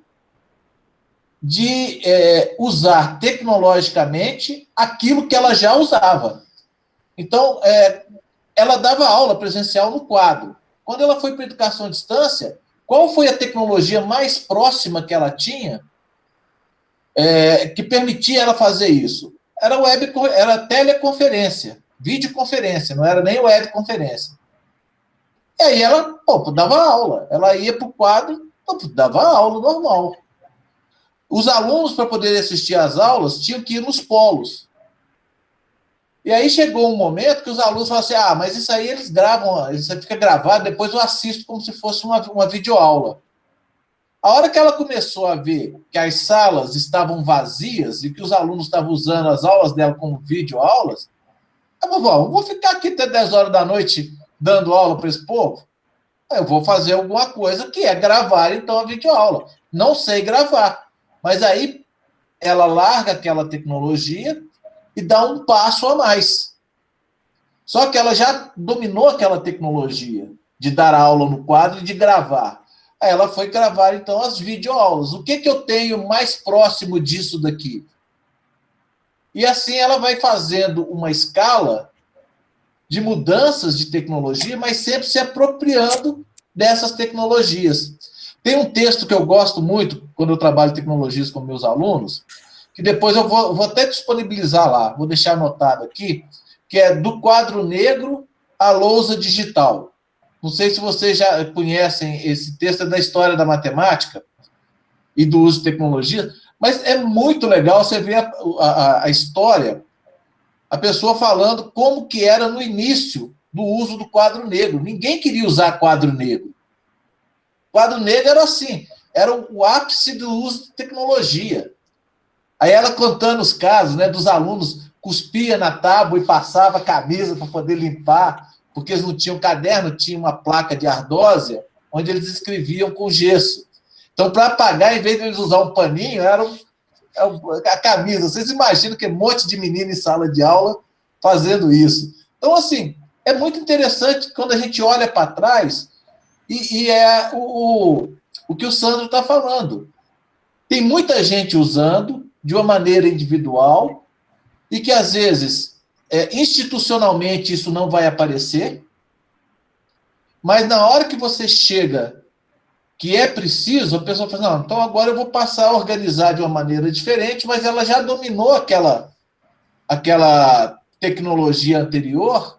de usar tecnologicamente aquilo que ela já usava. Então, ela dava aula presencial no quadro. Quando ela foi para a educação à distância, qual foi a tecnologia mais próxima que ela tinha que permitia ela fazer isso? Era teleconferência, videoconferência, não era nem webconferência. E aí ela dava aula. Ela ia para o quadro, dava aula normal. Os alunos, para poderem assistir às aulas, tinham que ir nos polos. E aí chegou um momento que os alunos falaram assim, mas isso aí eles gravam, isso aí fica gravado, depois eu assisto como se fosse uma videoaula. A hora que ela começou a ver que as salas estavam vazias e que os alunos estavam usando as aulas dela como videoaulas, ela falou, vou ficar aqui até 10 horas da noite dando aula para esse povo? Eu vou fazer alguma coisa que é gravar, então, a videoaula. Não sei gravar, mas aí ela larga aquela tecnologia e dá um passo a mais. Só que ela já dominou aquela tecnologia de dar aula no quadro e de gravar. Aí ela foi gravar, então, as videoaulas. O que eu tenho mais próximo disso daqui? E assim ela vai fazendo uma escala de mudanças de tecnologia, mas sempre se apropriando dessas tecnologias. Tem um texto que eu gosto muito, quando eu trabalho tecnologias com meus alunos, que depois eu vou até disponibilizar lá, vou deixar anotado aqui, que é Do Quadro Negro à Lousa Digital. Não sei se vocês já conhecem esse texto, é da história da matemática e do uso de tecnologia, mas é muito legal você ver a história, a pessoa falando como que era no início do uso do quadro negro. Ninguém queria usar quadro negro. O quadro negro era assim, era o ápice do uso de tecnologia. Aí ela contando os casos, né, dos alunos cuspia na tábua e passava a camisa para poder limpar, porque eles não tinham caderno, tinha uma placa de ardósia, onde eles escreviam com gesso. Então, para apagar, em vez de eles usar um paninho, era a camisa. Vocês imaginam que um monte de menino em sala de aula fazendo isso. Então, assim, é muito interessante quando a gente olha para trás e é o que o Sandro está falando. Tem muita gente usando de uma maneira individual e que, às vezes, institucionalmente isso não vai aparecer, mas na hora que você chega que é preciso, a pessoa fala, não, então agora eu vou passar a organizar de uma maneira diferente, mas ela já dominou aquela tecnologia anterior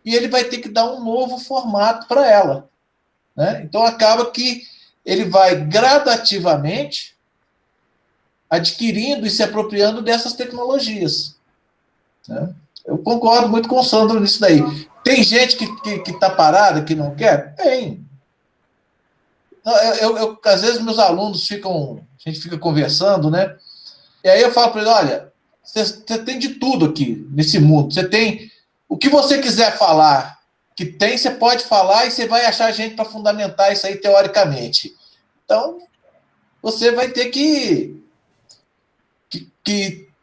e ele vai ter que dar um novo formato para ela. Né? Então, acaba que ele vai gradativamente adquirindo e se apropriando dessas tecnologias. Né? Eu concordo muito com o Sandro nisso daí. Tem gente que está parada, que não quer? Tem. Às vezes, meus alunos a gente fica conversando, né? E aí eu falo para eles, olha, você tem de tudo aqui, nesse mundo. Você tem o que você quiser falar, que tem, você pode falar e você vai achar gente para fundamentar isso aí teoricamente. Então, você vai ter que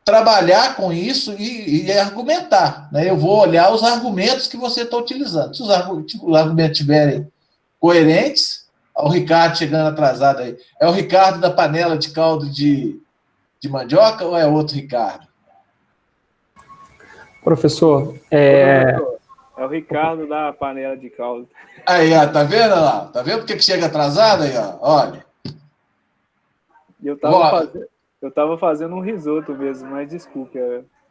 trabalhar com isso e argumentar. Né? Eu vou olhar os argumentos que você está utilizando. Se os argumentos estiverem coerentes, o Ricardo chegando atrasado aí. É o Ricardo da panela de caldo de mandioca ou é outro Ricardo? Professor, É o Ricardo da panela de caldo. Aí, ó, tá vendo lá? Tá vendo porque que chega atrasado aí, ó? Olha. Eu tava fazendo um risoto mesmo, mas desculpe.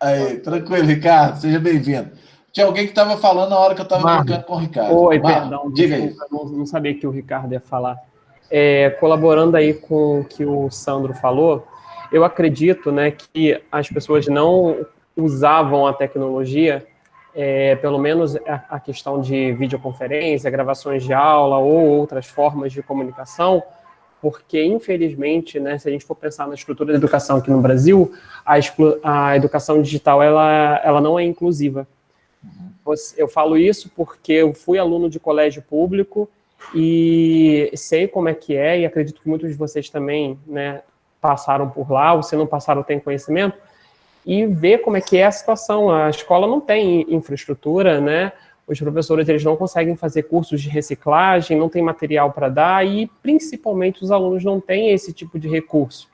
Aí, tranquilo, Ricardo, seja bem-vindo. Tinha alguém que estava falando na hora que eu estava brincando com o Ricardo. Oi, perdão, diga desculpa, não sabia que o Ricardo ia falar. Colaborando aí com o que o Sandro falou, eu acredito, né, que as pessoas não usavam a tecnologia, pelo menos a questão de videoconferência, gravações de aula ou outras formas de comunicação, porque, infelizmente, né, se a gente for pensar na estrutura da educação aqui no Brasil, a educação digital ela não é inclusiva. Eu falo isso porque eu fui aluno de colégio público e sei como é que é, e acredito que muitos de vocês também, né, passaram por lá, ou se não passaram, têm conhecimento, e ver como é que é a situação. A escola não tem infraestrutura, né? Os professores eles não conseguem fazer cursos de reciclagem, não tem material para dar, e principalmente os alunos não têm esse tipo de recurso.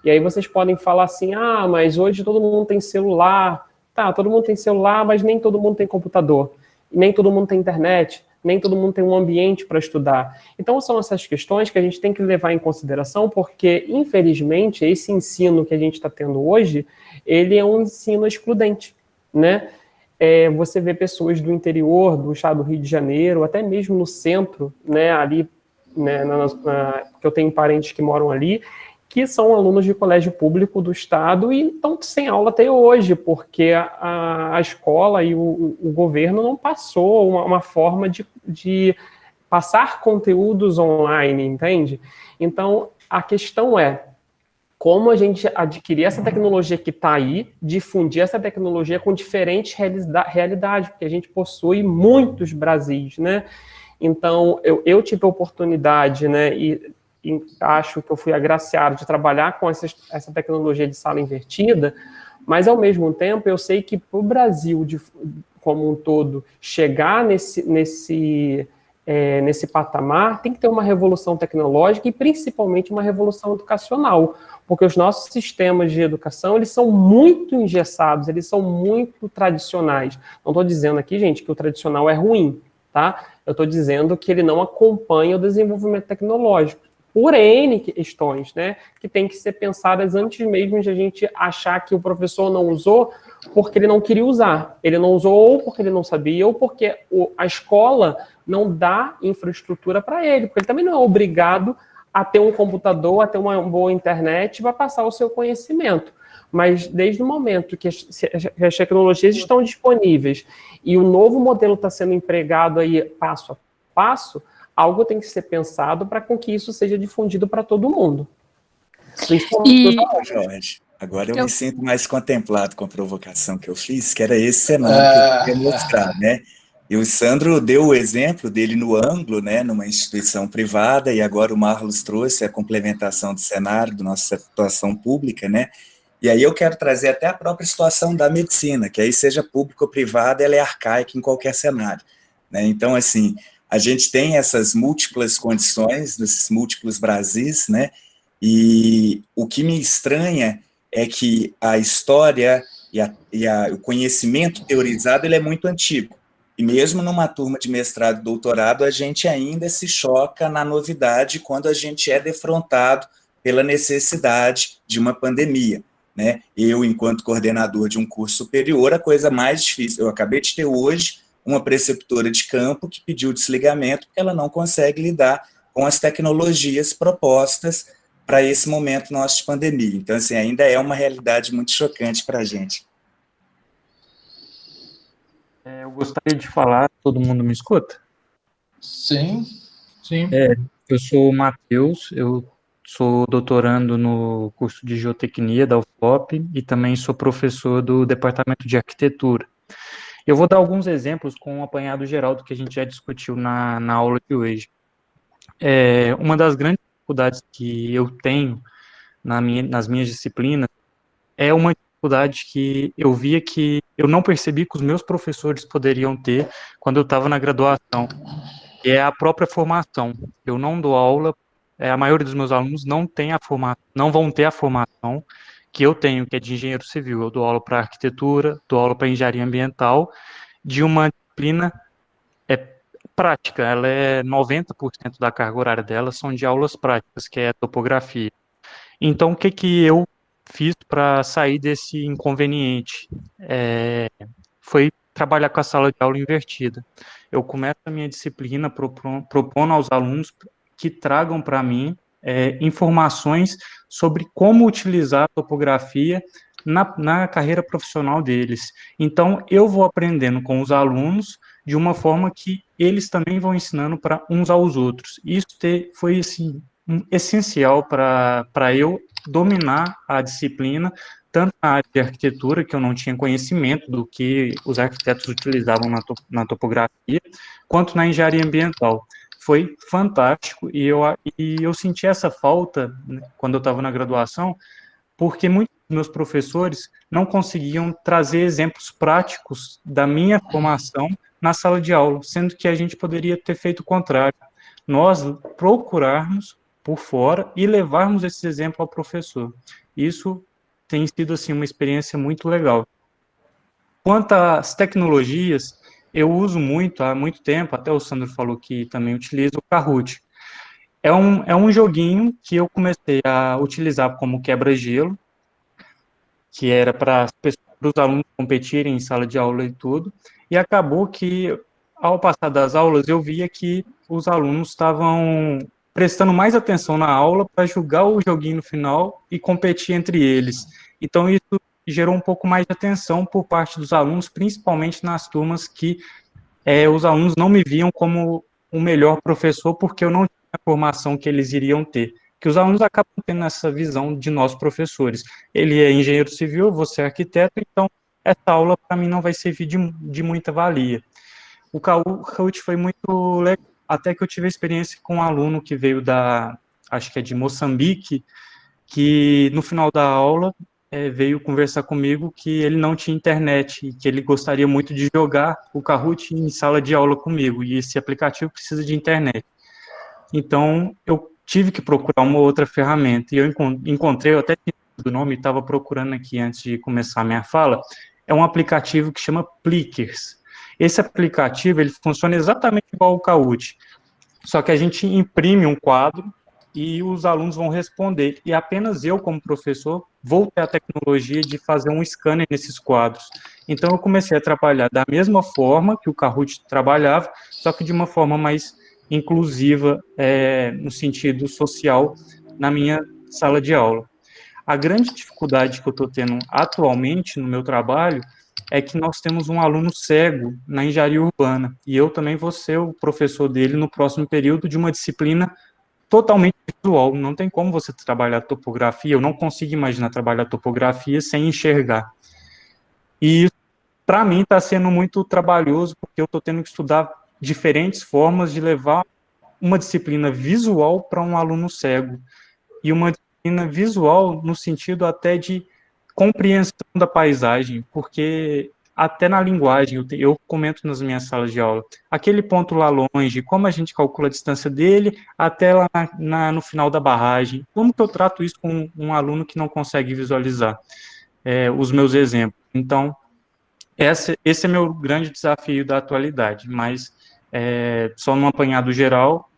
E aí vocês podem falar assim, mas hoje todo mundo tem celular. Tá, todo mundo tem celular, mas nem todo mundo tem computador, nem todo mundo tem internet, nem todo mundo tem um ambiente para estudar. Então, são essas questões que a gente tem que levar em consideração, porque, infelizmente, esse ensino que a gente está tendo hoje, ele é um ensino excludente, né? Você vê pessoas do interior, do estado do Rio de Janeiro, até mesmo no centro, né, ali, né, que eu tenho parentes que moram ali, que são alunos de colégio público do estado e estão sem aula até hoje, porque a escola e o governo não passou uma forma de passar conteúdos online, entende? Então, a questão é como a gente adquirir essa tecnologia que está aí, difundir essa tecnologia com diferentes realidades, porque a gente possui muitos Brasis, né? Então, eu tive a oportunidade, né, e acho que eu fui agraciado de trabalhar com essa tecnologia de sala invertida, mas, ao mesmo tempo, eu sei que para o Brasil, como um todo, chegar nesse patamar, tem que ter uma revolução tecnológica e, principalmente, uma revolução educacional, porque os nossos sistemas de educação, eles são muito engessados, eles são muito tradicionais. Não estou dizendo aqui, gente, que o tradicional é ruim, tá? Eu estou dizendo que ele não acompanha o desenvolvimento tecnológico, por N questões, né, que tem que ser pensadas antes mesmo de a gente achar que o professor não usou porque ele não queria usar. Ele não usou ou porque ele não sabia, ou porque a escola não dá infraestrutura para ele, porque ele também não é obrigado a ter um computador, a ter uma boa internet para passar o seu conhecimento. Mas desde o momento que as tecnologias estão disponíveis e o novo modelo está sendo empregado aí passo a passo, algo tem que ser pensado para que isso seja difundido para todo mundo. Jorge, agora eu me sinto mais contemplado com a provocação que eu fiz, que era esse cenário que eu queria mostrar, né? E o Sandro deu o exemplo dele no ângulo, né, numa instituição privada, e agora o Marlos trouxe a complementação do cenário da nossa situação pública, né? E aí eu quero trazer até a própria situação da medicina, que aí seja pública ou privada, ela é arcaica em qualquer cenário, né? Então, assim, a gente tem essas múltiplas condições, esses múltiplos Brasis, né? E o que me estranha é que a história e o conhecimento teorizado ele é muito antigo. E mesmo numa turma de mestrado e doutorado, a gente ainda se choca na novidade quando a gente é defrontado pela necessidade de uma pandemia, né? Eu, enquanto coordenador de um curso superior, a coisa mais difícil, eu acabei de ter hoje uma preceptora de campo que pediu desligamento porque ela não consegue lidar com as tecnologias propostas para esse momento nosso de pandemia. Então, assim, ainda é uma realidade muito chocante para a gente. Eu gostaria de falar, todo mundo me escuta? Sim. Sim. Eu sou o Matheus, eu sou doutorando no curso de Geotecnia da UFOP e também sou professor do Departamento de Arquitetura. Eu vou dar alguns exemplos com um apanhado geral do que a gente já discutiu na aula de hoje. Uma das grandes dificuldades que eu tenho nas minhas disciplinas é uma dificuldade que eu via que eu não percebi que os meus professores poderiam ter quando eu estava na graduação, que é a própria formação. Eu não dou aula, a maioria dos meus alunos não vão ter a formação que eu tenho, que é de engenheiro civil. Eu dou aula para arquitetura, dou aula para engenharia ambiental, de uma disciplina é prática, ela é 90% da carga horária dela são de aulas práticas, que é a topografia. Então, o que que eu fiz para sair desse inconveniente? Foi trabalhar com a sala de aula invertida. Eu começo a minha disciplina propondo aos alunos que tragam para mim informações sobre como utilizar a topografia na carreira profissional deles. Então, eu vou aprendendo com os alunos de uma forma que eles também vão ensinando para uns aos outros. Isso foi, assim, essencial para eu dominar a disciplina, tanto na área de arquitetura, que eu não tinha conhecimento do que os arquitetos utilizavam na topografia, quanto na engenharia ambiental. Foi fantástico, e eu senti essa falta, né, quando eu estava na graduação, porque muitos dos meus professores não conseguiam trazer exemplos práticos da minha formação na sala de aula, sendo que a gente poderia ter feito o contrário. Nós procurarmos por fora e levarmos esse exemplo ao professor. Isso tem sido, assim, uma experiência muito legal. Quanto às tecnologias, eu uso muito, há muito tempo, até o Sandro falou que também utiliza o Kahoot. É um joguinho que eu comecei a utilizar como quebra-gelo, que era para os alunos competirem em sala de aula e tudo, e acabou que, ao passar das aulas, eu via que os alunos estavam prestando mais atenção na aula para julgar o joguinho no final e competir entre eles. Então, isso gerou um pouco mais de atenção por parte dos alunos, principalmente nas turmas que os alunos não me viam como o melhor professor, porque eu não tinha a formação que eles iriam ter. Que os alunos acabam tendo essa visão de nós professores. Ele é engenheiro civil, você é arquiteto, então essa aula para mim não vai servir de muita valia. O Kahoot foi muito legal, até que eu tive a experiência com um aluno que veio acho que é de Moçambique, que no final da aula veio conversar comigo que ele não tinha internet e que ele gostaria muito de jogar o Kahoot em sala de aula comigo, e esse aplicativo precisa de internet. Então, eu tive que procurar uma outra ferramenta, e eu encontrei, eu até tinha o nome, estava procurando aqui antes de começar a minha fala, é um aplicativo que chama Plickers. Esse aplicativo, ele funciona exatamente igual ao Kahoot, só que a gente imprime um quadro e os alunos vão responder, e apenas eu, como professor, vou ter a tecnologia de fazer um scanner nesses quadros. Então, eu comecei a trabalhar da mesma forma que o Kahoot trabalhava, só que de uma forma mais inclusiva, no sentido social, na minha sala de aula. A grande dificuldade que eu estou tendo atualmente no meu trabalho é que nós temos um aluno cego na engenharia urbana, e eu também vou ser o professor dele no próximo período de uma disciplina totalmente visual. Não tem como você trabalhar topografia, eu não consigo imaginar trabalhar topografia sem enxergar. E isso, para mim, está sendo muito trabalhoso, porque eu estou tendo que estudar diferentes formas de levar uma disciplina visual para um aluno cego, e uma disciplina visual no sentido até de compreensão da paisagem, porque até na linguagem, eu comento nas minhas salas de aula, aquele ponto lá longe, como a gente calcula a distância dele até lá no final da barragem, como que eu trato isso com um aluno que não consegue visualizar os meus exemplos. Então, esse é meu grande desafio da atualidade, mas só num apanhado geral,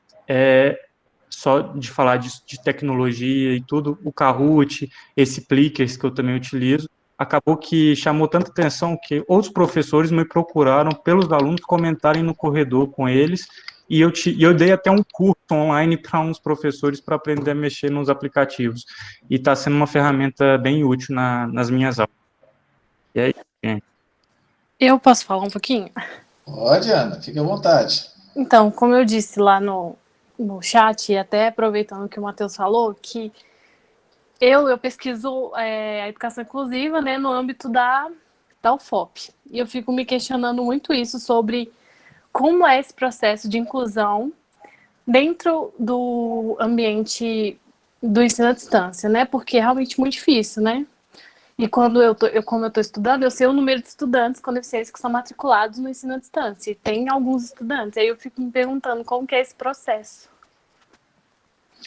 só de falar de tecnologia e tudo, o Kahoot, esse Plickers que eu também utilizo, acabou que chamou tanta atenção que outros professores me procuraram pelos alunos comentarem no corredor com eles, e eu dei até um curso online para uns professores para aprender a mexer nos aplicativos, e está sendo uma ferramenta bem útil nas minhas aulas. E é isso, gente. Eu posso falar um pouquinho? Pode, Ana, fique à vontade. Então, como eu disse lá no chat, e até aproveitando que o Matheus falou, que eu pesquiso a educação inclusiva, né, no âmbito da UFOP. E eu fico me questionando muito isso sobre como é esse processo de inclusão dentro do ambiente do ensino à distância, né? Porque é realmente muito difícil, né? E como eu estou estudando, eu sei o número de estudantes com deficiência que são matriculados no ensino à distância. E tem alguns estudantes. Aí eu fico me perguntando como que é esse processo.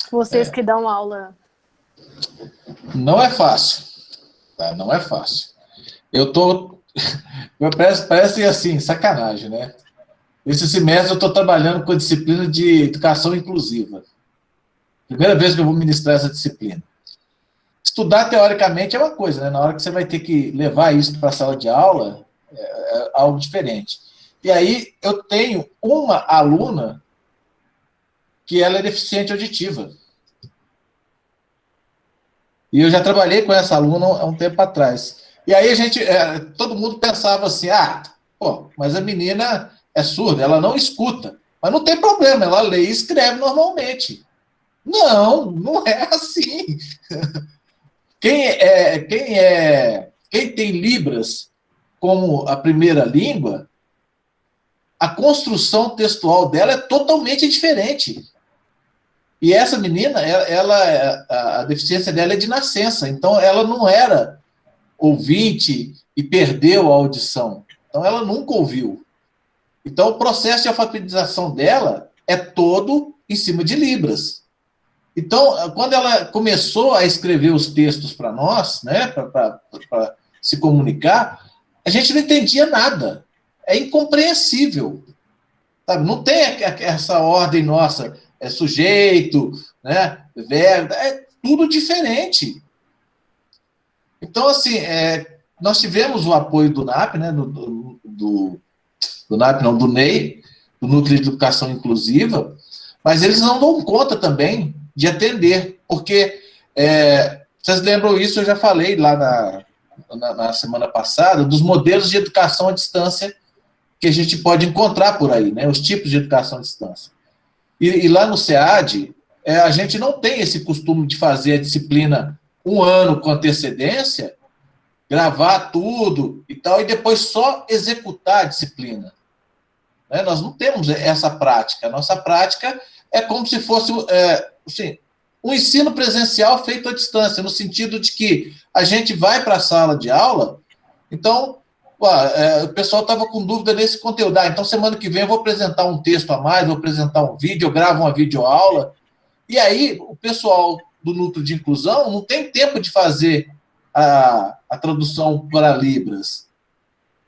Vocês que dão aula... Não é fácil. Tá? Não é fácil. Parece assim, sacanagem, né? Esse semestre eu estou trabalhando com a disciplina de educação inclusiva. Primeira vez que eu vou ministrar essa disciplina. Estudar teoricamente é uma coisa, né? Na hora que você vai ter que levar isso para a sala de aula, é algo diferente. E aí eu tenho uma aluna que ela é deficiente auditiva. E eu já trabalhei com essa aluna há um tempo atrás. E aí todo mundo pensava assim, mas a menina é surda, ela não escuta. Mas não tem problema, ela lê e escreve normalmente. Não, não é assim. Quem tem Libras como a primeira língua, a construção textual dela é totalmente diferente. E essa menina, a deficiência dela é de nascença, então ela não era ouvinte e perdeu a audição. Então ela nunca ouviu. Então o processo de alfabetização dela é todo em cima de Libras. Então, quando ela começou a escrever os textos para nós, né, para se comunicar, a gente não entendia nada. É incompreensível. Sabe? Não tem essa ordem nossa, é sujeito, né, verbo, é tudo diferente. Então, assim, nós tivemos o apoio do NAP, né, do NAP não, do NEI, do Núcleo de Educação Inclusiva, mas eles não dão conta também de atender, porque vocês lembram isso, eu já falei lá na semana passada, dos modelos de educação à distância que a gente pode encontrar por aí, né, os tipos de educação à distância. E lá no SEAD, a gente não tem esse costume de fazer a disciplina um ano com antecedência, gravar tudo e tal, e depois só executar a disciplina. Né? Nós não temos essa prática. A nossa prática é como se fosse assim, um ensino presencial feito à distância, no sentido de que a gente vai para a sala de aula, então o pessoal estava com dúvida nesse conteúdo. Então, semana que vem eu vou apresentar um texto a mais, vou apresentar um vídeo, eu gravo uma videoaula. E aí, o pessoal do núcleo de inclusão não tem tempo de fazer a tradução para Libras.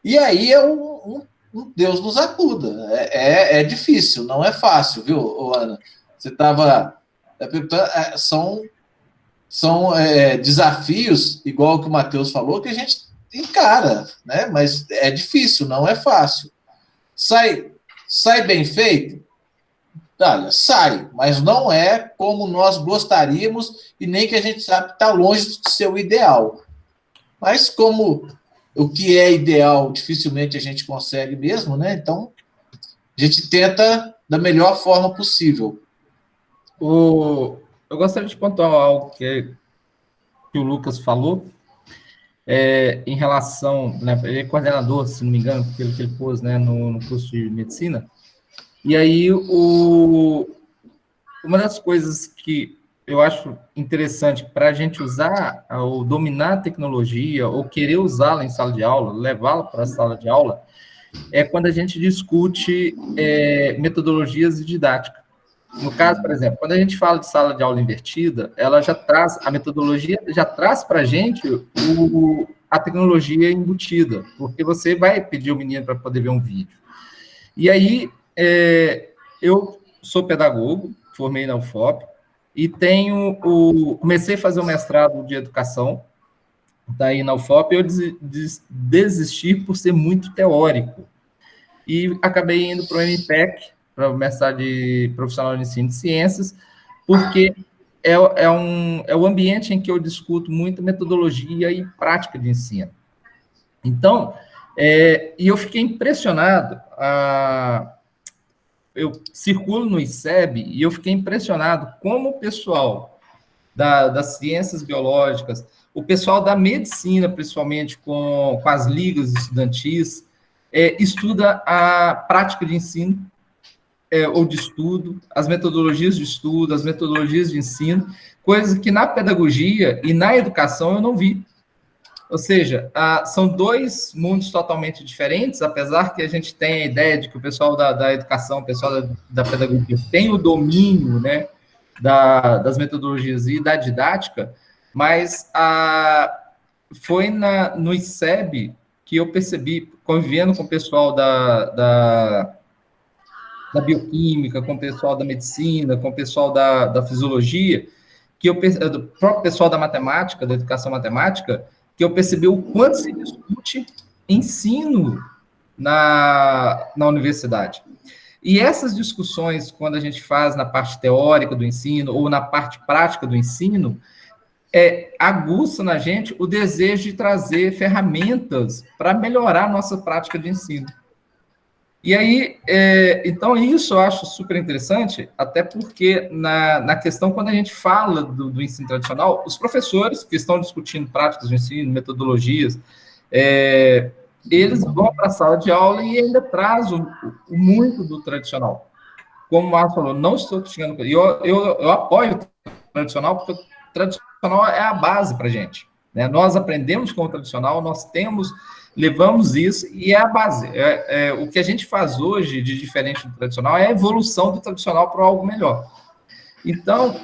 E aí é um Deus nos acuda. É difícil, não é fácil, viu, Ana? Você estava perguntando, são desafios, igual o que o Matheus falou, que a gente encara, né? Mas é difícil, não é fácil. Sai bem feito? Olha, sai, mas não é como nós gostaríamos e nem que a gente sabe que está longe de ser o ideal. Mas como o que é ideal dificilmente a gente consegue mesmo, né? Então, a gente tenta da melhor forma possível. Eu gostaria de pontuar algo que o Lucas falou, em relação, né, ele é coordenador, se não me engano, pelo que ele pôs, né, no curso de medicina. E aí, uma das coisas que eu acho interessante para a gente usar ou dominar a tecnologia ou querer usá-la em sala de aula, levá-la para a sala de aula, é quando a gente discute metodologias de didática. No caso, por exemplo, quando a gente fala de sala de aula invertida, ela já traz, a metodologia já traz para a gente a tecnologia embutida, porque você vai pedir o menino para poder ver um vídeo. E aí, eu sou pedagogo, formei na UFOP, e comecei a fazer o mestrado de educação, daí na UFOP eu desisti por ser muito teórico, e acabei indo para o MPEC, para o mestrado de profissional de ensino de ciências, porque é o ambiente em que eu discuto muito metodologia e prática de ensino. Então, e eu fiquei impressionado, eu circulo no ICEB e eu fiquei impressionado como o pessoal das ciências biológicas, o pessoal da medicina, principalmente com as ligas estudantis, estuda a prática de ensino, ou de estudo, as metodologias de estudo, as metodologias de ensino, coisas que na pedagogia e na educação eu não vi. Ou seja, são dois mundos totalmente diferentes, apesar que a gente tem a ideia de que o pessoal da educação, o pessoal da pedagogia tem o domínio, né, das metodologias e da didática, mas foi no ICEB que eu percebi, convivendo com o pessoal da bioquímica, com o pessoal da medicina, com o pessoal da fisiologia, do próprio pessoal da matemática, da educação matemática, que eu percebi o quanto se discute ensino na universidade. E essas discussões, quando a gente faz na parte teórica do ensino ou na parte prática do ensino, aguça na gente o desejo de trazer ferramentas para melhorar a nossa prática de ensino. E aí, então, isso eu acho super interessante, até porque na questão, quando a gente fala do ensino tradicional, os professores que estão discutindo práticas de ensino, metodologias, eles vão para a sala de aula e ainda trazem muito do tradicional. Como o Marcos falou, não estou criticando, eu apoio o tradicional, porque o tradicional é a base para a gente, né? Nós aprendemos com o tradicional, levamos isso e é a base. O que a gente faz hoje de diferente do tradicional é a evolução do tradicional para algo melhor. Então,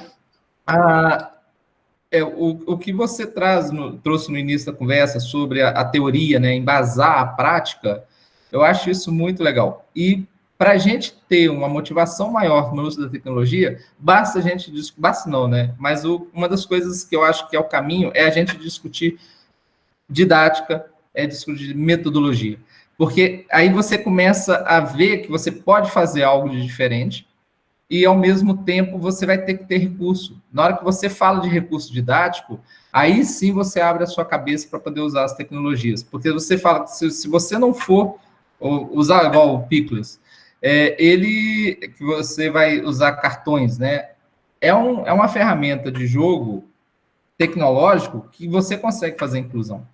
o que você trouxe no início da conversa sobre a teoria, né, embasar a prática, eu acho isso muito legal. E para a gente ter uma motivação maior no uso da tecnologia, basta a gente discutir, basta não, né? Mas uma das coisas que eu acho que é o caminho é a gente discutir didática, discutir metodologia. Porque aí você começa a ver que você pode fazer algo de diferente e, ao mesmo tempo, você vai ter que ter recurso. Na hora que você fala de recurso didático, aí sim você abre a sua cabeça para poder usar as tecnologias. Porque você fala, se você não for usar igual o Picles, que você vai usar cartões, né? É uma ferramenta de jogo tecnológico que você consegue fazer inclusão.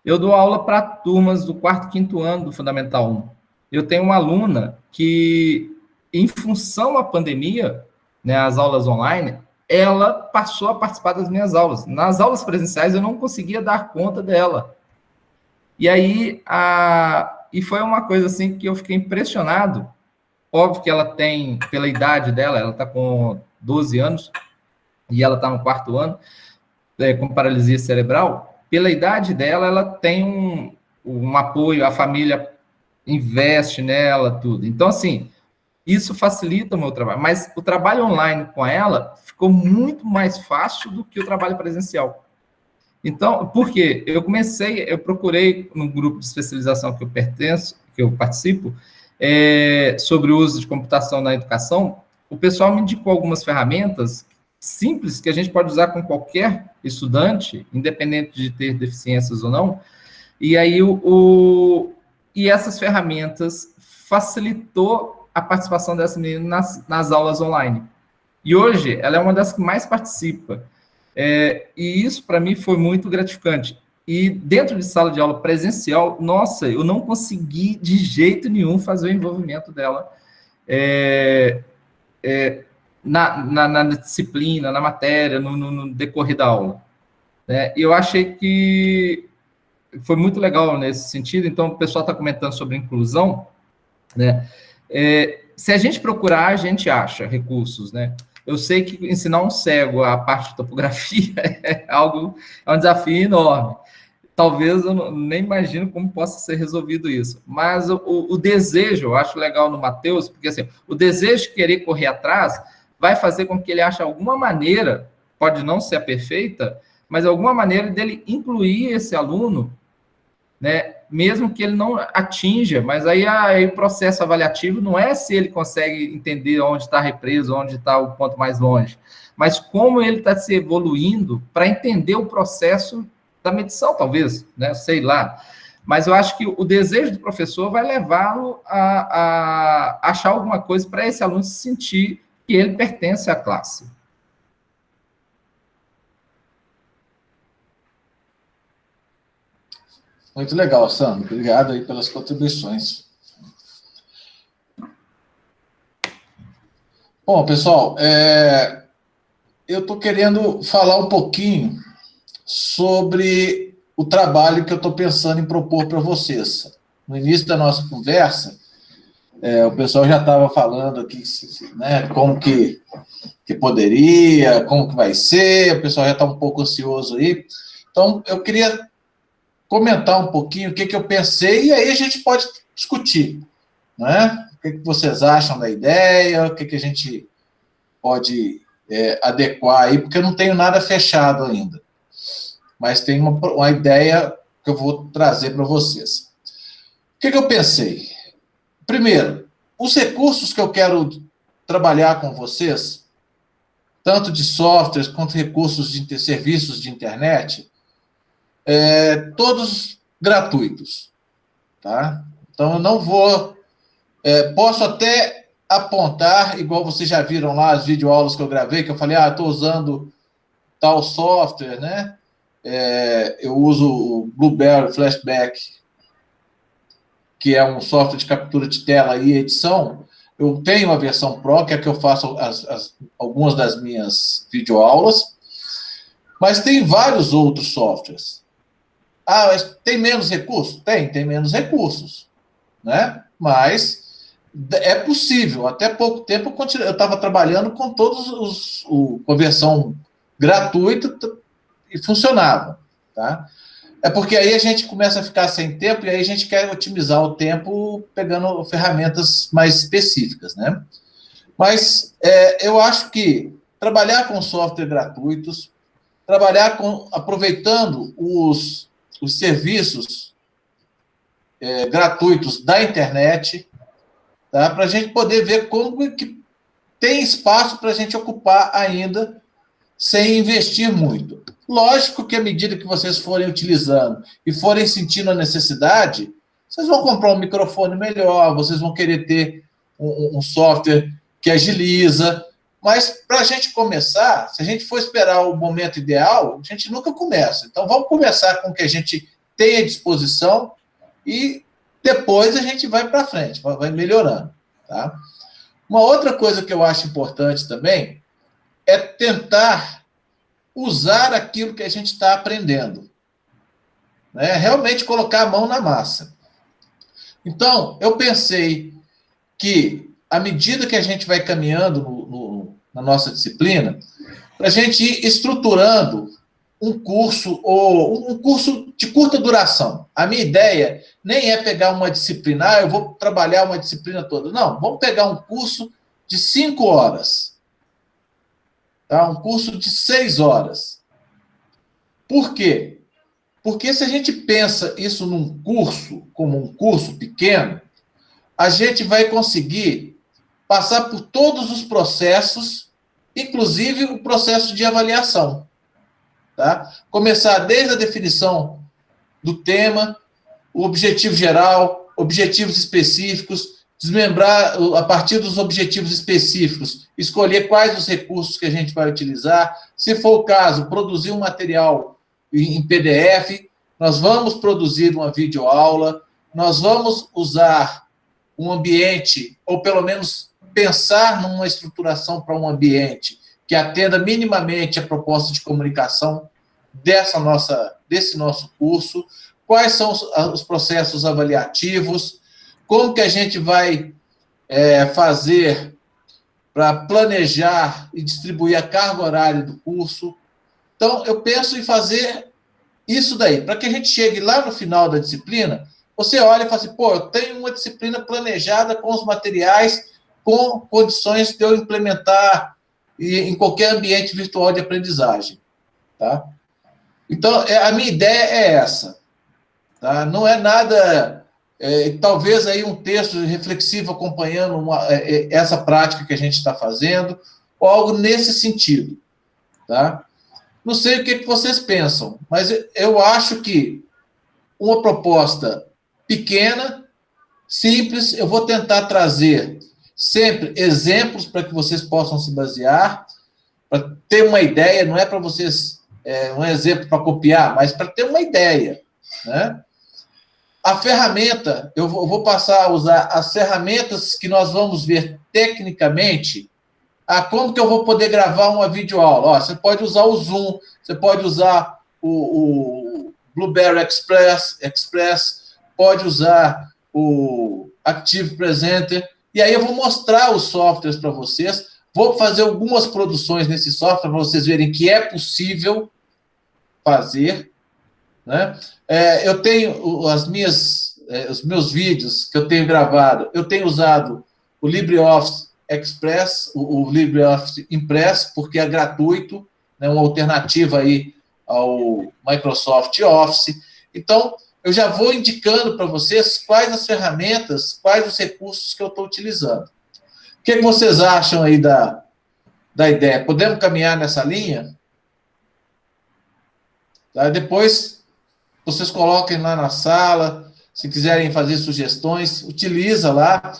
Eu dou aula para turmas do 4º, 5º ano do Fundamental 1. Eu tenho uma aluna que, em função da pandemia, né, as aulas online, ela passou a participar das minhas aulas. Nas aulas presenciais, eu não conseguia dar conta dela. E aí, e foi uma coisa assim que eu fiquei impressionado. Óbvio que ela tem, pela idade dela, ela está com 12 anos, e ela está no 4º ano, com paralisia cerebral. Pela idade dela, ela tem um apoio, a família investe nela, tudo. Então, assim, isso facilita o meu trabalho. Mas o trabalho online com ela ficou muito mais fácil do que o trabalho presencial. Então, por quê? Eu procurei no grupo de especialização que eu participo, sobre o uso de computação na educação, o pessoal me indicou algumas ferramentas simples que a gente pode usar com qualquer estudante, independente de ter deficiências ou não, e aí e essas ferramentas facilitou a participação dessa menina nas aulas online. E hoje ela é uma das que mais participa. E isso para mim foi muito gratificante. E dentro de sala de aula presencial, nossa, eu não consegui de jeito nenhum fazer o envolvimento dela na disciplina, na matéria, no decorrer da aula. E eu achei que foi muito legal nesse sentido. Então, o pessoal está comentando sobre inclusão, né? Se a gente procurar, a gente acha recursos, né? Eu sei que ensinar um cego a parte de topografia é um desafio enorme. Talvez eu nem imagino como possa ser resolvido isso. Mas o desejo, eu acho legal no Matheus, porque assim, o desejo de querer correr atrás vai fazer com que ele ache alguma maneira, pode não ser a perfeita, mas alguma maneira dele incluir esse aluno, né, mesmo que ele não atinja, mas aí o processo avaliativo não é se ele consegue entender onde está a represa, onde está o ponto mais longe, mas como ele está se evoluindo para entender o processo da medição, talvez, né, sei lá. Mas eu acho que o desejo do professor vai levá-lo a achar alguma coisa para esse aluno se sentir que ele pertence à classe. Muito legal, Sandro. Obrigado aí pelas contribuições. Bom, pessoal, eu estou querendo falar um pouquinho sobre o trabalho que eu estou pensando em propor para vocês. No início da nossa conversa, o pessoal já estava falando aqui, né, como que poderia, como que vai ser, o pessoal já está um pouco ansioso aí. Então, eu queria comentar um pouquinho o que eu pensei, e aí a gente pode discutir, né? que vocês acham da ideia? O que a gente pode adequar aí? Porque eu não tenho nada fechado ainda. Mas tem uma ideia que eu vou trazer para vocês. O que eu pensei? Primeiro, os recursos que eu quero trabalhar com vocês, tanto de softwares quanto recursos de serviços de internet, todos gratuitos. Tá? Então, eu não vou... posso até apontar, igual vocês já viram lá as videoaulas que eu gravei, que eu falei, estou usando tal software, né? Eu uso o Blueberry Flashback, que é um software de captura de tela e edição. Eu tenho a versão Pro, que é que eu faço algumas das minhas videoaulas, mas tem vários outros softwares. Mas tem menos recursos? Tem menos recursos, né? Mas é possível. Até pouco tempo eu estava trabalhando com todos com a versão gratuita e funcionava, tá? É porque aí a gente começa a ficar sem tempo e aí a gente quer otimizar o tempo pegando ferramentas mais específicas, né? Mas eu acho que trabalhar com software gratuitos, aproveitando os serviços gratuitos da internet, tá? Para a gente poder ver como que tem espaço para a gente ocupar ainda sem investir muito. Lógico que à medida que vocês forem utilizando e forem sentindo a necessidade, vocês vão comprar um microfone melhor, vocês vão querer ter um software que agiliza, mas para a gente começar, se a gente for esperar o momento ideal, a gente nunca começa. Então vamos começar com o que a gente tem à disposição e depois a gente vai para frente, vai melhorando. Tá? Uma outra coisa que eu acho importante também é tentar usar aquilo que a gente está aprendendo. Né? Realmente colocar a mão na massa. Então, eu pensei que, à medida que a gente vai caminhando na nossa disciplina, para a gente ir estruturando um curso de curta duração. A minha ideia nem é pegar uma disciplina, eu vou trabalhar uma disciplina toda. Não, vamos pegar um curso de 5 horas. Tá? Um curso de 6 horas. Por quê? Porque se a gente pensa isso num curso, como um curso pequeno, a gente vai conseguir passar por todos os processos, inclusive o processo de avaliação. Tá? Começar desde a definição do tema, o objetivo geral, objetivos específicos, desmembrar a partir dos objetivos específicos, escolher quais os recursos que a gente vai utilizar. Se for o caso, produzir um material em PDF, nós vamos produzir uma videoaula, nós vamos usar um ambiente, ou pelo menos pensar numa estruturação para um ambiente que atenda minimamente a proposta de comunicação desse nosso curso, quais são os processos avaliativos, como que a gente vai fazer para planejar e distribuir a carga horária do curso. Então, eu penso em fazer isso daí, para que a gente chegue lá no final da disciplina, você olha e fala assim, eu tenho uma disciplina planejada com os materiais, com condições de eu implementar em qualquer ambiente virtual de aprendizagem. Tá? Então, a minha ideia é essa. Tá? Não é nada... talvez aí um texto reflexivo acompanhando essa prática que a gente está fazendo, ou algo nesse sentido. Tá? Não sei o que vocês pensam, mas eu acho que uma proposta pequena, simples, eu vou tentar trazer sempre exemplos para que vocês possam se basear, para ter uma ideia, não é para vocês, um exemplo para copiar, mas para ter uma ideia, né? A ferramenta, eu vou passar a usar as ferramentas que nós vamos ver tecnicamente, como que eu vou poder gravar uma videoaula. Você pode usar o Zoom, você pode usar o Blueberry Express, pode usar o Active Presenter, e aí eu vou mostrar os softwares para vocês, vou fazer algumas produções nesse software para vocês verem que é possível fazer, né? Eu tenho os meus vídeos que eu tenho gravado, eu tenho usado o LibreOffice Express, o LibreOffice Impress, porque é gratuito, né, uma alternativa aí ao Microsoft Office. Então, eu já vou indicando para vocês quais as ferramentas, quais os recursos que eu estou utilizando. O que vocês acham aí da ideia? Podemos caminhar nessa linha? Tá? Depois, vocês coloquem lá na sala, se quiserem fazer sugestões, utiliza lá,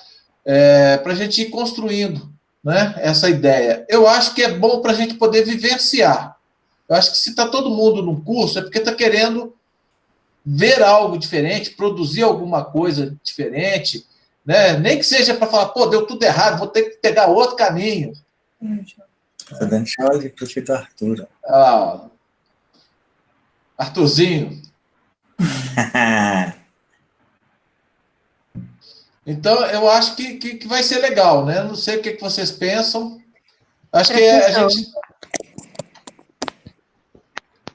para a gente ir construindo, né, essa ideia. Eu acho que é bom para a gente poder vivenciar. Eu acho que se está todo mundo no curso, é porque está querendo ver algo diferente, produzir alguma coisa diferente, né? Nem que seja para falar, pô, deu tudo errado, vou ter que pegar outro caminho. Estou dando tchau de prefeito Arthur. Arthurzinho. Então, eu acho que vai ser legal, né? Não sei o que vocês pensam. Acho que a gente...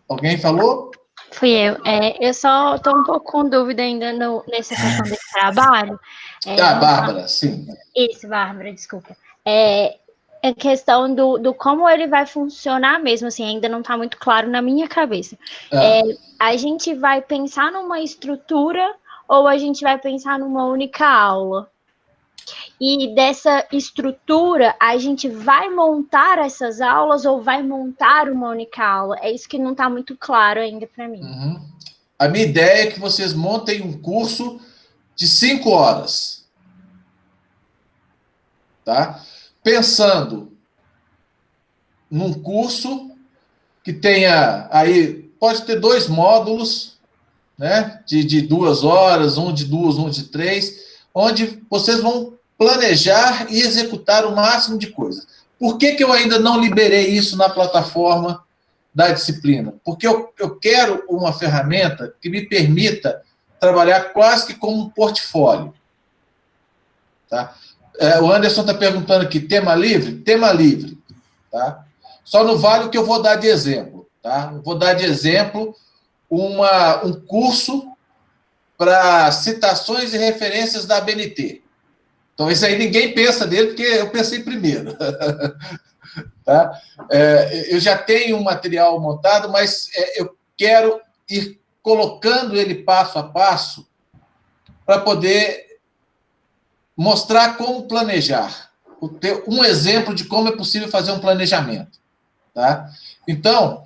Alguém falou? Fui eu. Eu só estou um pouco com dúvida ainda nessa questão desse trabalho. Bárbara, sim. Isso, Bárbara, desculpa. A questão do como ele vai funcionar mesmo, assim, ainda não está muito claro na minha cabeça. A gente vai pensar numa estrutura ou a gente vai pensar numa única aula? E dessa estrutura, a gente vai montar essas aulas ou vai montar uma única aula? É isso que não está muito claro ainda para mim. Uhum. A minha ideia é que vocês montem um curso de 5 horas. Tá? Pensando num curso que tenha aí, pode ter 2 módulos, né, de 2 horas, um de 2, um de 3, onde vocês vão planejar e executar o máximo de coisas. Por que eu ainda não liberei isso na plataforma da disciplina? Porque eu quero uma ferramenta que me permita trabalhar quase que como um portfólio. Tá? O Anderson está perguntando aqui, tema livre? Tema livre. Tá? Só não vale o que eu vou dar de exemplo. Tá? Eu vou dar de exemplo um curso para citações e referências da ABNT. Então, isso aí ninguém pensa nele, porque eu pensei primeiro. Tá? Eu já tenho um material montado, mas eu quero ir colocando ele passo a passo para poder mostrar como planejar. Ter um exemplo de como é possível fazer um planejamento. Tá? Então,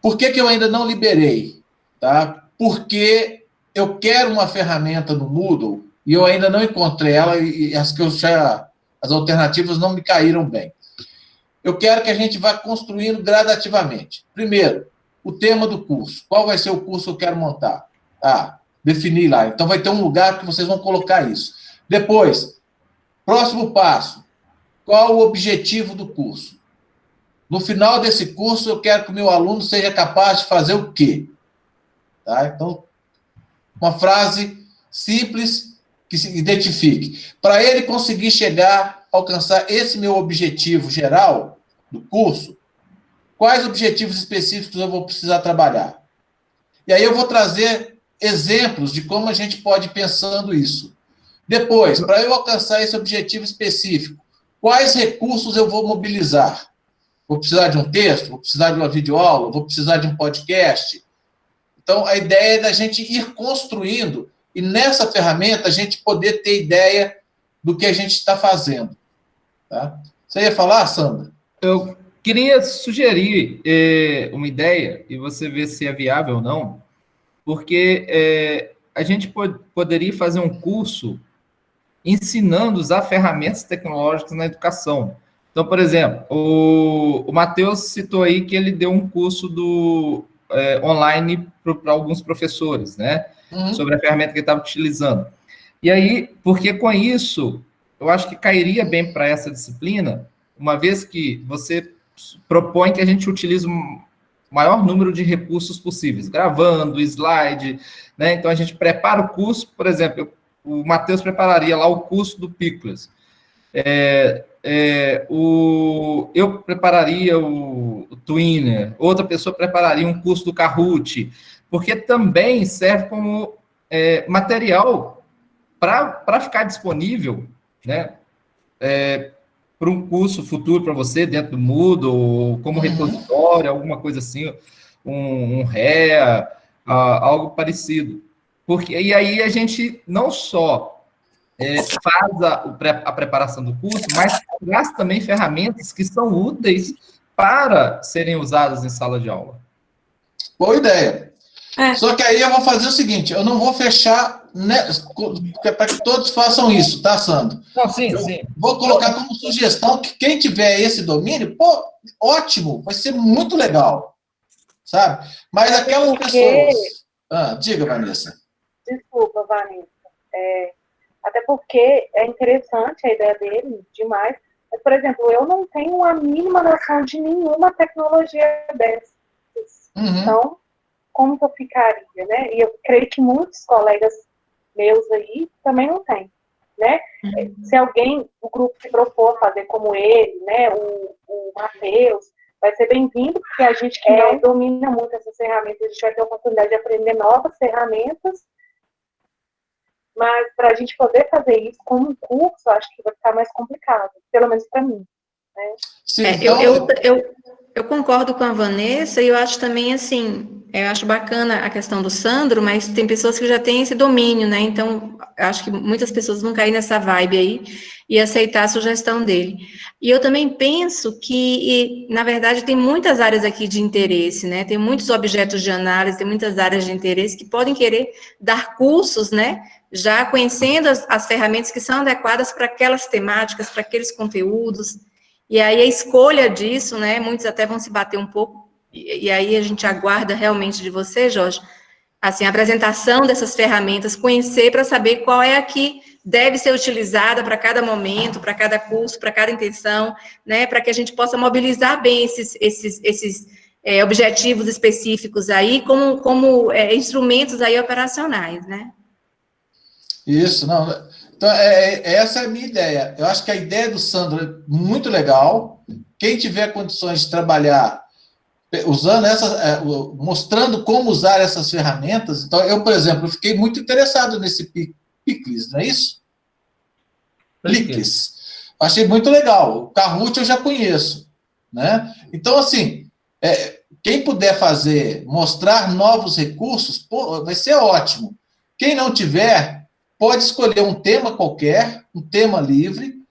por que eu ainda não liberei? Tá? Porque eu quero uma ferramenta no Moodle e eu ainda não encontrei ela e as alternativas não me caíram bem. Eu quero que a gente vá construindo gradativamente. Primeiro, o tema do curso. Qual vai ser o curso que eu quero montar? Definir lá. Então, vai ter um lugar que vocês vão colocar isso. Depois, próximo passo. Qual o objetivo do curso? No final desse curso, eu quero que o meu aluno seja capaz de fazer o quê? Tá? Então, uma frase simples que se identifique. Para ele conseguir alcançar esse meu objetivo geral do curso, quais objetivos específicos eu vou precisar trabalhar? E aí eu vou trazer exemplos de como a gente pode ir pensando isso. Depois, para eu alcançar esse objetivo específico, quais recursos eu vou mobilizar? Vou precisar de um texto? Vou precisar de uma videoaula? Vou precisar de um podcast? Então, a ideia é da gente ir construindo e nessa ferramenta a gente poder ter ideia do que a gente está fazendo. Tá? Você ia falar, Sandra? Eu queria sugerir uma ideia, e você vê se é viável ou não, porque a gente poderia fazer um curso ensinando a usar ferramentas tecnológicas na educação. Então, por exemplo, o Matheus citou aí que ele deu um curso online para alguns professores, né? Sobre a ferramenta que ele estava utilizando. E aí, porque com isso, eu acho que cairia bem para essa disciplina, uma vez que você propõe que a gente utilize o maior número de recursos possíveis, gravando, slide, né? Então, a gente prepara o curso, por exemplo, o Matheus prepararia lá o curso do Pickles. Eu prepararia o Twinner, outra pessoa prepararia um curso do Kahoot, porque também serve como material para ficar disponível, né, para um curso futuro para você, dentro do Moodle, ou como repositório, alguma coisa assim, um REA, algo parecido. E aí a gente não só faz a preparação do curso, mas traz também ferramentas que são úteis para serem usadas em sala de aula. Boa ideia. Só que aí eu vou fazer o seguinte, eu não vou fechar, né, para que todos façam isso, tá, Sandro? Não, sim. Vou colocar como sugestão que quem tiver esse domínio, pô, ótimo, vai ser muito legal, sabe? Mas aquelas pessoas... diga, Vanessa. Desculpa, Vanessa. Até porque é interessante a ideia dele, demais. Mas, por exemplo, eu não tenho a mínima noção de nenhuma tecnologia dessas. Então, como que eu ficaria, né? E eu creio que muitos colegas meus aí também não têm, né? Se alguém, o grupo se propor a fazer como ele, né? O Matheus, vai ser bem-vindo, porque a gente que não domina muito essas ferramentas, a gente vai ter a oportunidade de aprender novas ferramentas. Mas para a gente poder fazer isso como um curso, acho que vai ficar mais complicado, pelo menos para mim. Né? Sim, eu concordo com a Vanessa, e eu acho também, assim, eu acho bacana a questão do Sandro, mas tem pessoas que já têm esse domínio, né? Então, eu acho que muitas pessoas vão cair nessa vibe aí e aceitar a sugestão dele. E eu também penso que, na verdade, tem muitas áreas aqui de interesse, né? Tem muitos objetos de análise, tem muitas áreas de interesse que podem querer dar cursos, né? Já conhecendo as ferramentas que são adequadas para aquelas temáticas, para aqueles conteúdos. E aí a escolha disso, né, muitos até vão se bater um pouco, e aí a gente aguarda realmente de você, Jorge, assim, a apresentação dessas ferramentas, conhecer para saber qual é a que deve ser utilizada para cada momento, para cada curso, para cada intenção, né, para que a gente possa mobilizar bem esses objetivos específicos aí, como instrumentos aí operacionais, né. Isso, não... Então, essa é a minha ideia. Eu acho que a ideia do Sandro é muito legal. Quem tiver condições de trabalhar usando mostrando como usar essas ferramentas. Então, eu, por exemplo, fiquei muito interessado nesse Picles, não é isso? Picles. Achei muito legal. O Kahoot eu já conheço, né? Então, assim, quem puder mostrar novos recursos, pô, vai ser ótimo. Quem não tiver, pode escolher um tema qualquer, um tema livre,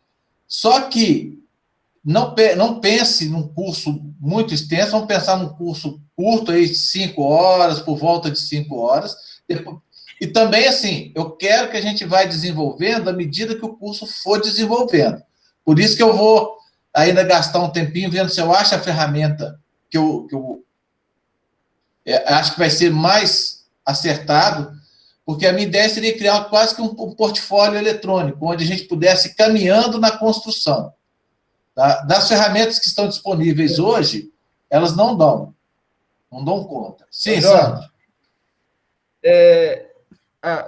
só que não pense num curso muito extenso, vamos pensar num curso curto, aí, 5 horas, por volta de 5 horas. E também, assim, eu quero que a gente vá desenvolvendo à medida que o curso for desenvolvendo. Por isso que eu vou ainda gastar um tempinho vendo se eu acho a ferramenta que eu acho que vai ser mais acertado, porque a minha ideia seria criar quase que um portfólio eletrônico, onde a gente pudesse ir caminhando na construção. Tá? Das ferramentas que estão disponíveis hoje, elas não dão conta. Sim, Sandro?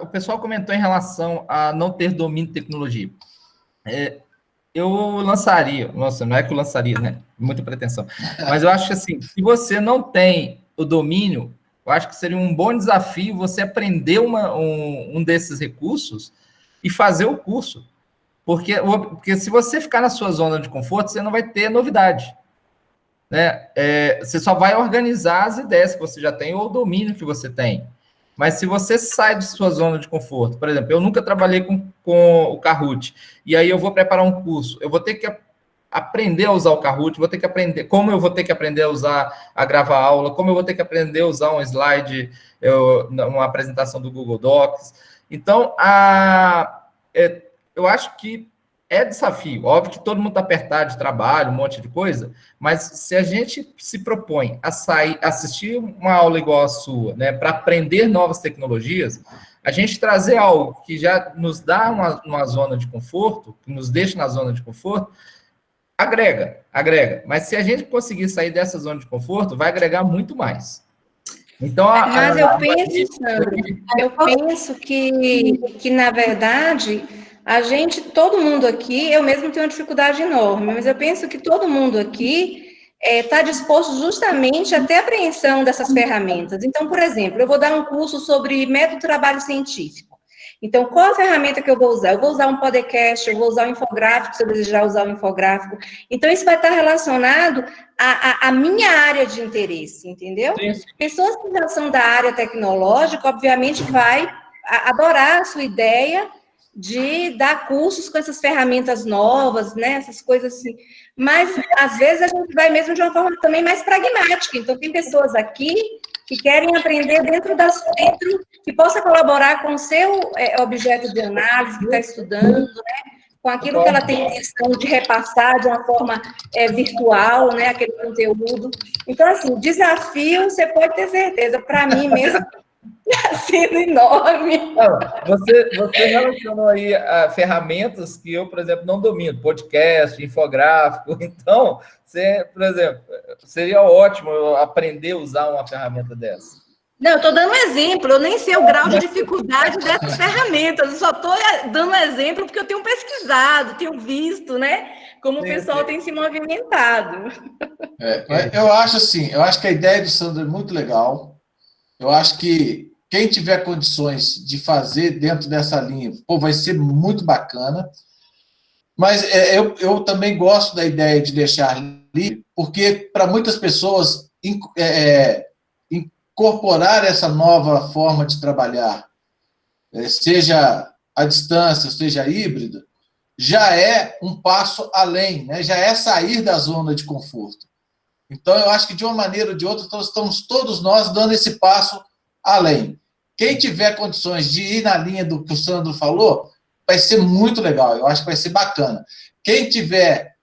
O pessoal comentou em relação a não ter domínio de tecnologia. Eu lançaria, nossa, não é que eu lançaria, né? Muita pretensão. Mas eu acho que, assim, se você não tem o domínio, eu acho que seria um bom desafio você aprender um desses recursos e fazer o curso. Porque se você ficar na sua zona de conforto, você não vai ter novidade. Né? Você só vai organizar as ideias que você já tem ou o domínio que você tem. Mas se você sai de sua zona de conforto, por exemplo, eu nunca trabalhei com o Kahoot, e aí eu vou preparar um curso, eu vou ter que aprender a usar o Kahoot, vou ter que aprender, como eu vou ter que aprender a gravar aula, como eu vou ter que aprender a usar um slide, uma apresentação do Google Docs. Então, eu acho que é desafio. Óbvio que todo mundo está apertado de trabalho, um monte de coisa, mas se a gente se propõe a assistir uma aula igual a sua, né, para aprender novas tecnologias, a gente trazer algo que já nos dá uma zona de conforto, que nos deixa na zona de conforto, agrega. Mas se a gente conseguir sair dessa zona de conforto, vai agregar muito mais. Então, mas eu penso, Sandro, que na verdade, todo mundo aqui, eu mesmo tenho uma dificuldade enorme, mas eu penso que todo mundo aqui está disposto justamente a ter apreensão dessas ferramentas. Então, por exemplo, eu vou dar um curso sobre método de trabalho científico. Então, qual a ferramenta que eu vou usar? Eu vou usar um podcast, eu vou usar um infográfico, se eu desejar usar um infográfico. Então, isso vai estar relacionado à minha área de interesse, entendeu? Sim. Pessoas que já são da área tecnológica, obviamente, vai adorar a sua ideia de dar cursos com essas ferramentas novas, né? Essas coisas assim. Mas, às vezes, a gente vai mesmo de uma forma também mais pragmática. Então, tem pessoas aqui que querem aprender dentro, que possa colaborar com o seu objeto de análise, que está estudando, né? Com aquilo que ela tem intenção de repassar de uma forma virtual, né? Aquele conteúdo. Então, assim, desafio, você pode ter certeza, para mim mesmo, está sendo enorme. Você relacionou aí a ferramentas que eu, por exemplo, não domino, podcast, infográfico. Então, por exemplo, seria ótimo eu aprender a usar uma ferramenta dessa. Não, eu estou dando um exemplo, eu nem sei o grau de dificuldade dessas ferramentas, eu só estou dando um exemplo porque eu tenho pesquisado, tenho visto, né, como o pessoal tem se movimentado. Eu acho assim, eu acho que a ideia do Sandro é muito legal, eu acho que quem tiver condições de fazer dentro dessa linha, vai ser muito bacana, mas eu também gosto da ideia de deixar livre, porque para muitas pessoas incorporar essa nova forma de trabalhar, seja à distância, seja híbrida, já é um passo além, né? Já é sair da zona de conforto. Então, eu acho que, de uma maneira ou de outra, estamos todos nós dando esse passo além. Quem tiver condições de ir na linha do que o Sandro falou, vai ser muito legal, eu acho que vai ser bacana. Quem tiver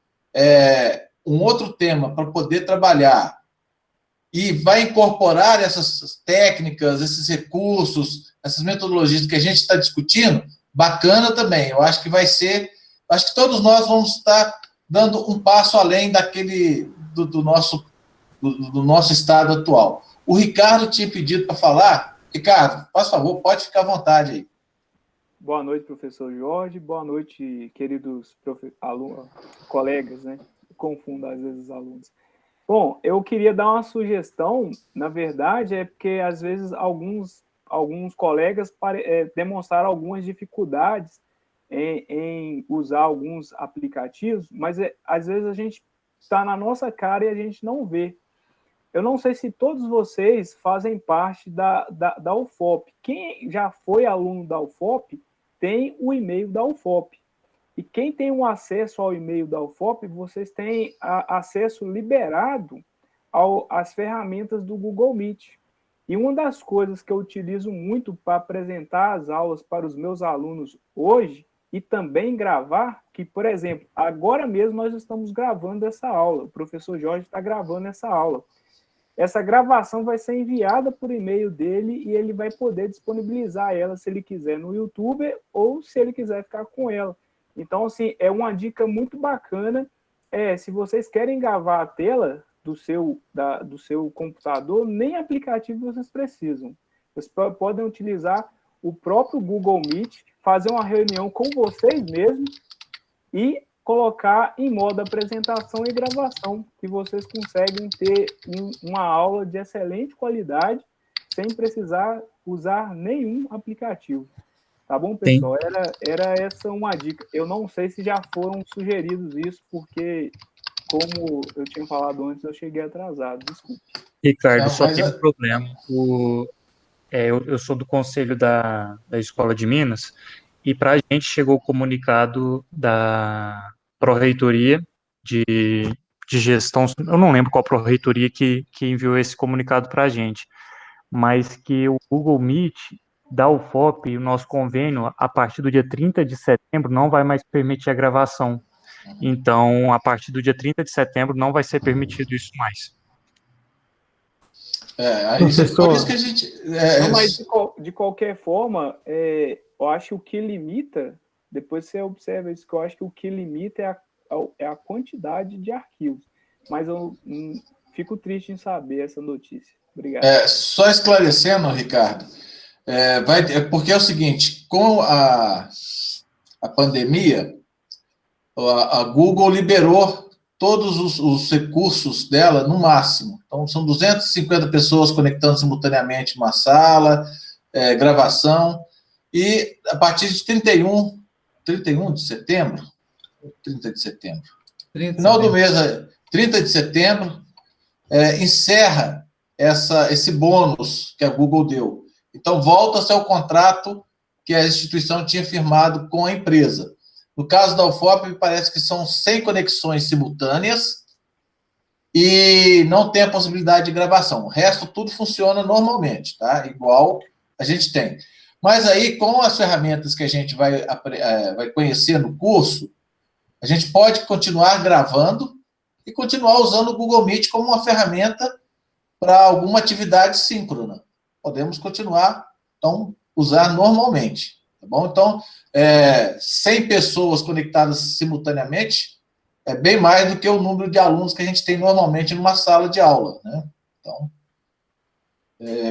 um outro tema para poder trabalhar e vai incorporar essas técnicas, esses recursos, essas metodologias que a gente está discutindo, bacana também. Eu acho que vai ser... Acho que todos nós vamos estar dando um passo além do nosso estado atual. O Ricardo tinha pedido para falar. Ricardo, por favor, pode ficar à vontade aí. Boa noite, professor Jorge. Boa noite, queridos colegas, né? Confundo às vezes os alunos. Bom, eu queria dar uma sugestão, na verdade, porque às vezes alguns colegas demonstraram algumas dificuldades em usar alguns aplicativos, mas às vezes a gente está na nossa cara e a gente não vê. Eu não sei se todos vocês fazem parte da UFOP. Quem já foi aluno da UFOP tem o e-mail da UFOP. E quem tem um acesso ao e-mail da UFOP, vocês têm acesso liberado às ferramentas do Google Meet. E uma das coisas que eu utilizo muito para apresentar as aulas para os meus alunos hoje, e também gravar, que, por exemplo, agora mesmo nós estamos gravando essa aula, o professor Jorge está gravando essa aula. Essa gravação vai ser enviada por e-mail dele e ele vai poder disponibilizar ela, se ele quiser, no YouTube ou se ele quiser ficar com ela. Então, assim, é uma dica muito bacana. Se vocês querem gravar a tela do seu computador, nem aplicativo vocês precisam. Vocês podem utilizar o próprio Google Meet, fazer uma reunião com vocês mesmos e colocar em modo apresentação e gravação, que vocês conseguem ter uma aula de excelente qualidade sem precisar usar nenhum aplicativo. Tá bom, pessoal? Era essa uma dica. Eu não sei se já foram sugeridos isso, porque, como eu tinha falado antes, eu cheguei atrasado. Desculpe. Ricardo, só tem um problema. Eu sou do conselho da Escola de Minas, e para a gente chegou o comunicado da Pró-Reitoria de Gestão, eu não lembro qual Pró-Reitoria que enviou esse comunicado para a gente, mas que o Google Meet da UFOP e o nosso convênio, a partir do dia 30 de setembro, não vai mais permitir a gravação. Então, a partir do dia 30 de setembro, não vai ser permitido isso mais. Professor, por isso que a gente... Mas, de qualquer forma, eu acho que o que limita, depois você observa isso, que eu acho que o que limita é a quantidade de arquivos. Mas eu fico triste em saber essa notícia. Obrigado. Só esclarecendo, Ricardo, porque é o seguinte, com a pandemia, a Google liberou todos os recursos dela no máximo. Então, são 250 pessoas conectando simultaneamente numa sala, gravação. e a partir de 31 de setembro, 30 de setembro, final do mês, 30 de setembro, encerra esse bônus que a Google deu. Então, volta-se ao contrato que a instituição tinha firmado com a empresa. No caso da UFOP, parece que são 100 conexões simultâneas e não tem a possibilidade de gravação. O resto, tudo funciona normalmente, tá? Igual a gente tem. Mas aí, com as ferramentas que a gente vai conhecer no curso, a gente pode continuar gravando e continuar usando o Google Meet como uma ferramenta para alguma atividade síncrona. Podemos continuar, então, usar normalmente, tá bom? Então, 100 pessoas conectadas simultaneamente é bem mais do que o número de alunos que a gente tem normalmente numa sala de aula, né? Então,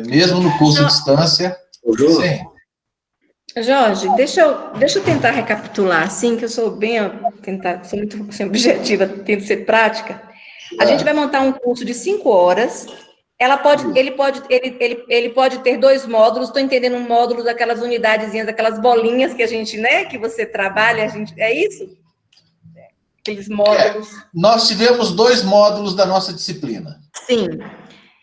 mesmo no curso à distância, sim. Jorge, deixa eu tentar recapitular, assim, que eu sou sou muito objetiva, tento ser prática. A gente vai montar um curso de 5 horas. Ele pode ter 2 módulos. Estou entendendo um módulo daquelas unidadezinhas, daquelas bolinhas que a gente, né, que você trabalha, é isso? Aqueles módulos. Nós tivemos 2 módulos da nossa disciplina. Sim.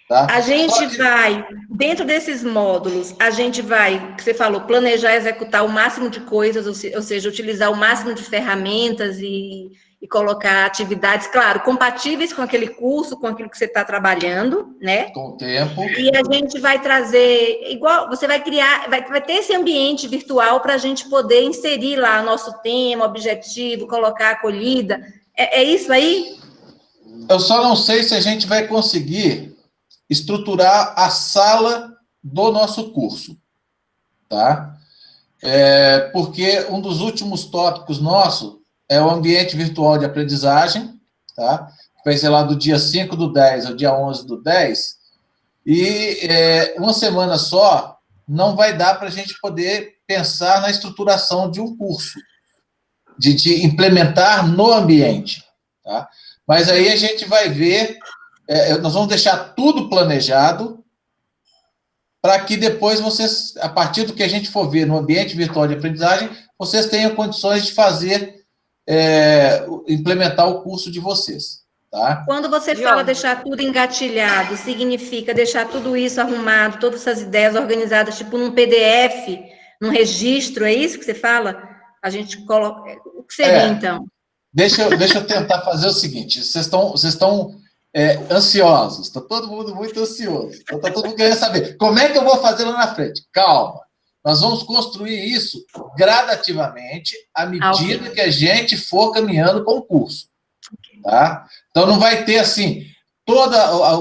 Tá? A gente vai, dentro desses módulos, a gente vai, que você falou, planejar, executar o máximo de coisas, ou seja, utilizar o máximo de ferramentas e colocar atividades, claro, compatíveis com aquele curso, com aquilo que você está trabalhando, né? Com o tempo. E a gente vai trazer, igual, você vai criar, vai ter esse ambiente virtual para a gente poder inserir lá nosso tema, objetivo, colocar a acolhida. É isso aí? Eu só não sei se a gente vai conseguir estruturar a sala do nosso curso, tá? Porque um dos últimos tópicos nosso é o ambiente virtual de aprendizagem, tá? Vai ser lá do dia 5/10 ao dia 11/10, e uma semana só não vai dar para a gente poder pensar na estruturação de um curso, de implementar no ambiente, tá? Mas aí a gente vai ver, nós vamos deixar tudo planejado para que depois vocês, a partir do que a gente for ver no ambiente virtual de aprendizagem, vocês tenham condições de fazer, implementar o curso de vocês, tá? Quando você fala deixar tudo engatilhado, significa deixar tudo isso arrumado, todas essas ideias organizadas, tipo num PDF, num registro, é isso que você fala? A gente coloca... O que seria, então? Deixa eu tentar fazer o seguinte, vocês estão ansiosos, está todo mundo muito ansioso, então está todo mundo querendo saber, como é que eu vou fazer lá na frente? Calma, nós vamos construir isso gradativamente, à medida que a gente for caminhando com o curso, tá? Então não vai ter, assim, todo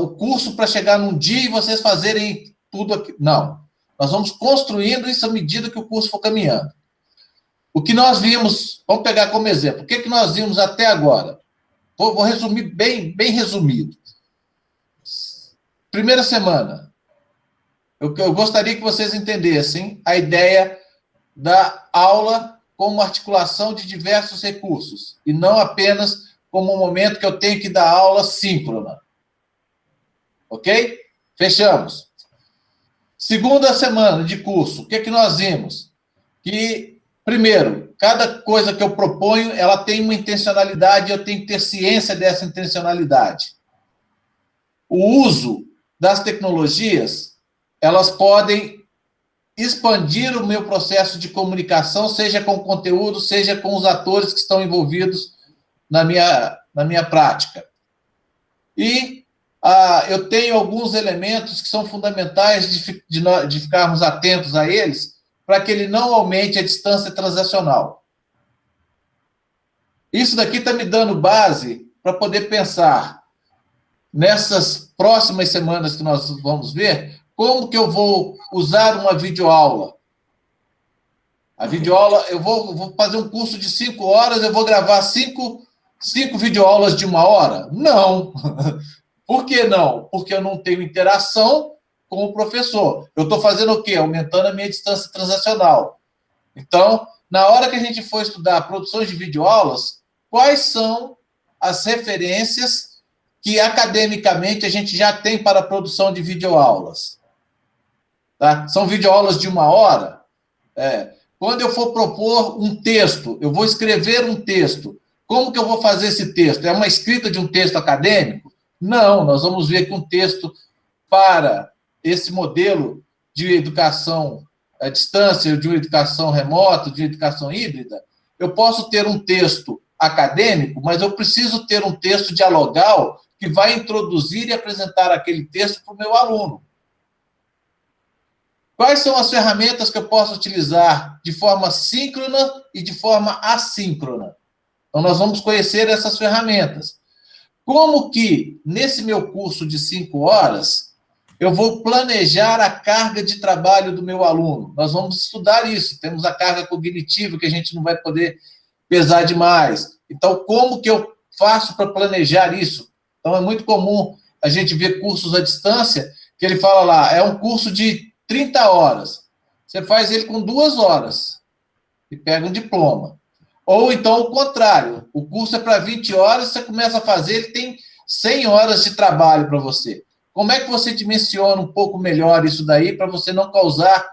o curso para chegar num dia e vocês fazerem tudo aqui, não. Nós vamos construindo isso à medida que o curso for caminhando. O que nós vimos, vamos pegar como exemplo, o que nós vimos até agora? Vou resumir bem resumido. Primeira semana, eu gostaria que vocês entendessem a ideia da aula como articulação de diversos recursos, e não apenas como um momento que eu tenho que dar aula síncrona. Ok? Fechamos. Segunda semana de curso, o que nós vimos? Que, primeiro, cada coisa que eu proponho, ela tem uma intencionalidade, eu tenho que ter ciência dessa intencionalidade. O uso das tecnologias, elas podem expandir o meu processo de comunicação, seja com o conteúdo, seja com os atores que estão envolvidos na minha prática. E eu tenho alguns elementos que são fundamentais de ficarmos atentos a eles, para que ele não aumente a distância transacional. Isso daqui está me dando base para poder pensar, nessas próximas semanas que nós vamos ver, como que eu vou usar uma videoaula. A videoaula, eu vou fazer um curso de 5 horas, eu vou gravar 5 videoaulas de 1 hora? Não. Por que não? Porque eu não tenho interação com o professor. Eu estou fazendo o quê? Aumentando a minha distância transacional. Então, na hora que a gente for estudar produções de videoaulas, quais são as referências que academicamente a gente já tem para a produção de videoaulas? Tá? São videoaulas de 1 hora? Quando eu for propor um texto, eu vou escrever um texto, como que eu vou fazer esse texto? É uma escrita de um texto acadêmico? Não, nós vamos ver que um texto para esse modelo de educação à distância, de uma educação remota, de uma educação híbrida, eu posso ter um texto acadêmico, mas eu preciso ter um texto dialogal que vai introduzir e apresentar aquele texto para o meu aluno. Quais são as ferramentas que eu posso utilizar de forma síncrona e de forma assíncrona? Então, nós vamos conhecer essas ferramentas. Como que, nesse meu curso de 5 horas, eu vou planejar a carga de trabalho do meu aluno? Nós vamos estudar isso. Temos a carga cognitiva, que a gente não vai poder pesar demais. Então, como que eu faço para planejar isso? Então, é muito comum a gente ver cursos à distância, que ele fala lá, é um curso de 30 horas. Você faz ele com 2 horas e pega um diploma. Ou então o contrário, o curso é para 20 horas, você começa a fazer, ele tem 100 horas de trabalho para você. Como é que você dimensiona um pouco melhor isso daí para você não causar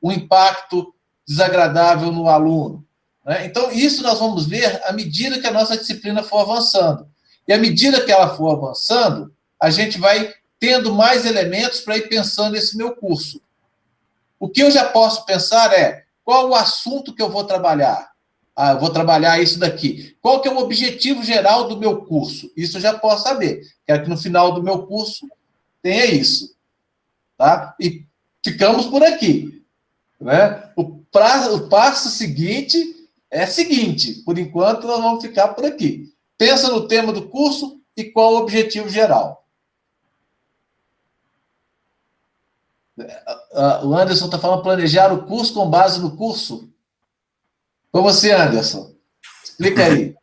um impacto desagradável no aluno? Né? Então, isso nós vamos ver à medida que a nossa disciplina for avançando. E à medida que ela for avançando, a gente vai tendo mais elementos para ir pensando esse meu curso. O que eu já posso pensar é, qual o assunto que eu vou trabalhar? Eu vou trabalhar isso daqui. Qual que é o objetivo geral do meu curso? Isso eu já posso saber. Quero que no final do meu curso tenha isso. Tá? E ficamos por aqui. Né? O passo seguinte é seguinte. Por enquanto, nós vamos ficar por aqui. Pensa no tema do curso e qual o objetivo geral. O Anderson está falando planejar o curso com base no curso. Com você, Anderson. Explica aí.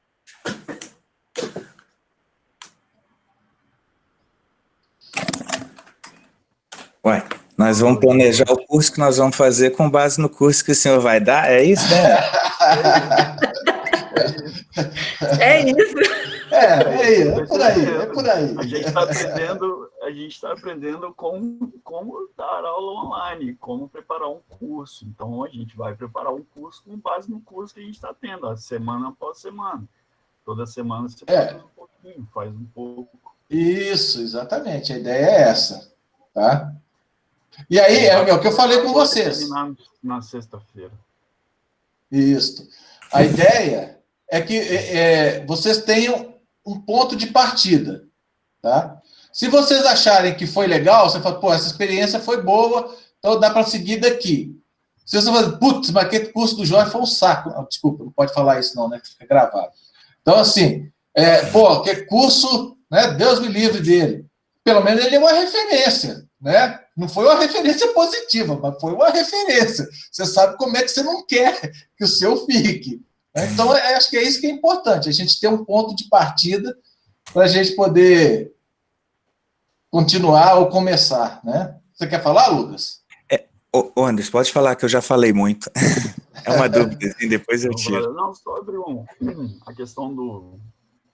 Ué, nós vamos planejar o curso que nós vamos fazer com base no curso que o senhor vai dar? É isso, né? É isso. É por aí, é por aí. A gente está aprendendo como dar aula online, como preparar um curso. Então, a gente vai preparar um curso com base no curso que a gente está tendo, semana após semana. Toda semana você faz um pouquinho, faz um pouco. Isso, exatamente. A ideia é essa. Tá? E aí, é o que eu falei com vocês. Na sexta-feira. Isso. A ideia é que vocês tenham um ponto de partida. Tá? Se vocês acharem que foi legal, você fala, pô, essa experiência foi boa, então dá para seguir daqui. Se você fala, putz, mas aquele curso do Jorge foi um saco. Desculpa, não pode falar isso não, né? Fica gravado. Então, assim, que curso, né? Deus me livre dele. Pelo menos ele é uma referência, né? Não foi uma referência positiva, mas foi uma referência. Você sabe como é que você não quer que o seu fique. Então, acho que é isso que é importante, a gente ter um ponto de partida para a gente poder continuar ou começar, né? Você quer falar, Lucas? Anderson, pode falar que eu já falei muito. É uma dúvida, assim, depois eu tiro. Não, sobre a questão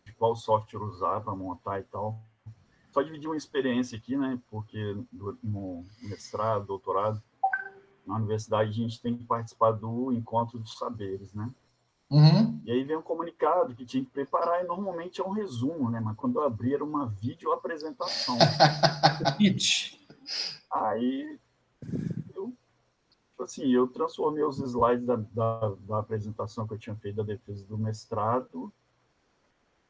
de qual software usar para montar e tal. Só dividir uma experiência aqui, né? Porque no mestrado, doutorado, na universidade, a gente tem que participar do encontro dos saberes, né? Uhum. E aí vem um comunicado que tinha que preparar, e normalmente é um resumo, né? Mas quando eu abri, era uma videoapresentação. Aí, eu transformei os slides da apresentação que eu tinha feito da defesa do mestrado,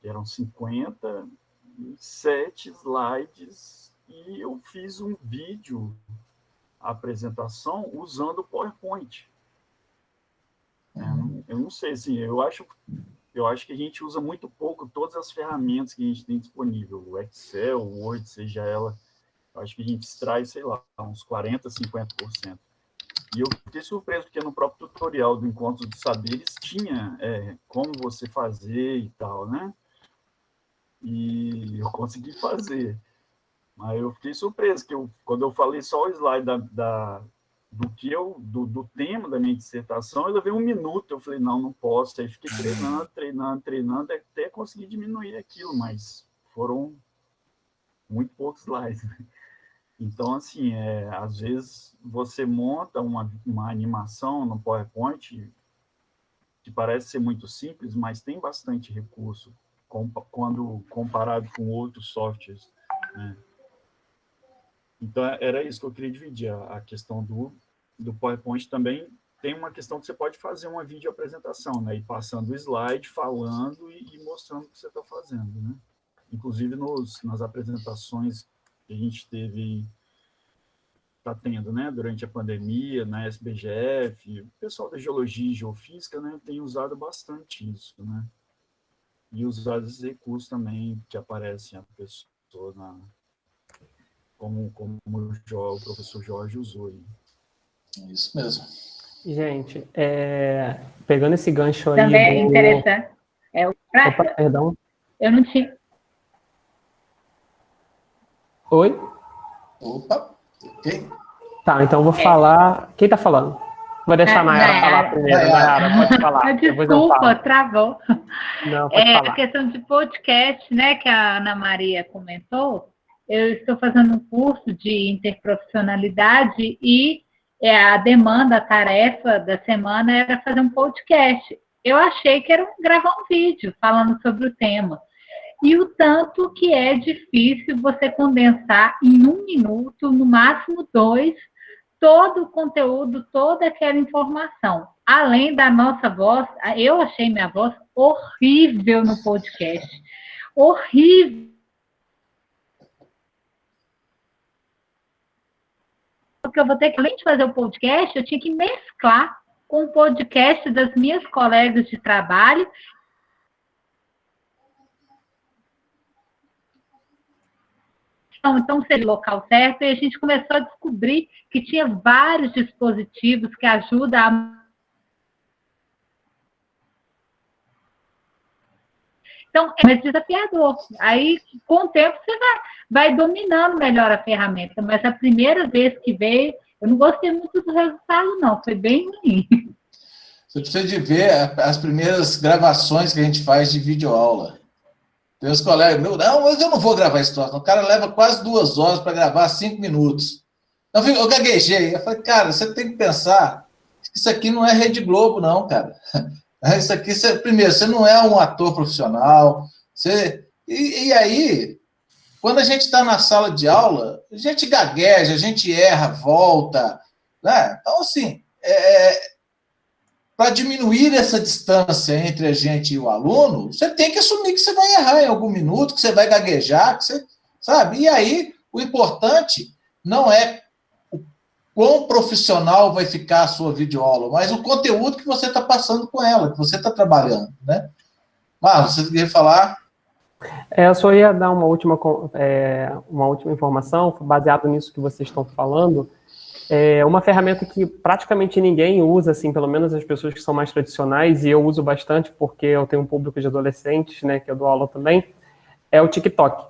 que eram 57 slides, e eu fiz um vídeo apresentação usando o PowerPoint. Eu não sei, assim, eu acho que a gente usa muito pouco todas as ferramentas que a gente tem disponível, o Excel, o Word, seja ela, eu acho que a gente extrai, sei lá, uns 40%, 50%. E eu fiquei surpreso, porque no próprio tutorial do Encontro dos Saberes tinha como você fazer e tal, né? E eu consegui fazer. Mas eu fiquei surpreso, que quando eu falei só o slide do tema da minha dissertação, eu levei 1 minuto, eu falei, não posso, aí fiquei treinando, até conseguir diminuir aquilo, mas foram muito poucos slides. Então, assim, às vezes você monta uma animação no PowerPoint que parece ser muito simples, mas tem bastante recurso quando comparado com outros softwares, né? Então, era isso que eu queria dividir. A questão do PowerPoint também tem uma questão que você pode fazer uma videoapresentação, né? E passando o slide, falando e mostrando o que você está fazendo, né? Inclusive nas apresentações que a gente está tendo, né? Durante a pandemia, na SBGF, o pessoal da Geologia e Geofísica, né? Tem usado bastante isso, né? E usado esses recursos também que aparecem a pessoa como o professor Jorge usou aí. Isso mesmo. Gente, pegando esse gancho aí... Também é interessante. Opa, perdão. Eu não tinha... Oi? Opa, ok. Tá, então eu vou falar... Quem tá falando? Vou deixar a Nayara falar primeiro. Nayara, pode falar. Desculpa, travou. Não, pode falar. A questão de podcast, né, que a Ana Maria comentou, eu estou fazendo um curso de interprofissionalidade e a demanda, a tarefa da semana era fazer um podcast. Eu achei que era gravar um vídeo falando sobre o tema. E o tanto que é difícil você condensar em 1 minuto, no máximo 2, todo o conteúdo, toda aquela informação. Além da nossa voz, eu achei minha voz horrível no podcast. Horrível. Porque eu vou ter que, além de fazer o podcast, eu tinha que mesclar com o podcast das minhas colegas de trabalho. Então, seria o local certo, e a gente começou a descobrir que tinha vários dispositivos que ajudam a... Então, é mais desafiador. Aí, com o tempo, você vai dominando melhor a ferramenta. Mas a primeira vez que veio, eu não gostei muito do resultado, não. Foi bem ruim. Você precisa de ver as primeiras gravações que a gente faz de videoaula. Tem os colegas, não, mas eu não vou gravar isso. O cara leva quase 2 horas para gravar 5 minutos. Eu gaguejei. Eu falei, cara, você tem que pensar que isso aqui não é Rede Globo, não, cara. Isso aqui, primeiro, você não é um ator profissional. E aí, quando a gente está na sala de aula, a gente gagueja, a gente erra, volta. Né? Então, assim, para diminuir essa distância entre a gente e o aluno, você tem que assumir que você vai errar em algum minuto, que você vai gaguejar, que você, sabe? E aí, o importante não é o quão profissional vai ficar a sua videoaula, mas o conteúdo que você está passando com ela, que você está trabalhando, né? Marlon, você queria falar? Eu só ia dar uma última informação, baseado nisso que vocês estão falando. Uma ferramenta que praticamente ninguém usa, assim, pelo menos as pessoas que são mais tradicionais, e eu uso bastante porque eu tenho um público de adolescentes, né, que eu dou aula também, é o TikTok.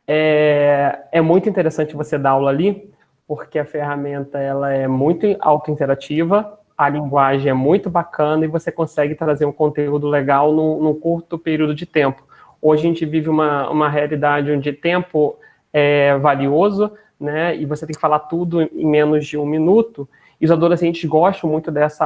É muito interessante você dar aula ali, porque a ferramenta ela é muito auto-interativa, a linguagem é muito bacana e você consegue trazer um conteúdo legal num curto período de tempo. Hoje a gente vive uma realidade onde tempo é valioso, né, e você tem que falar tudo em menos de 1 minuto, e os adolescentes gostam muito dessa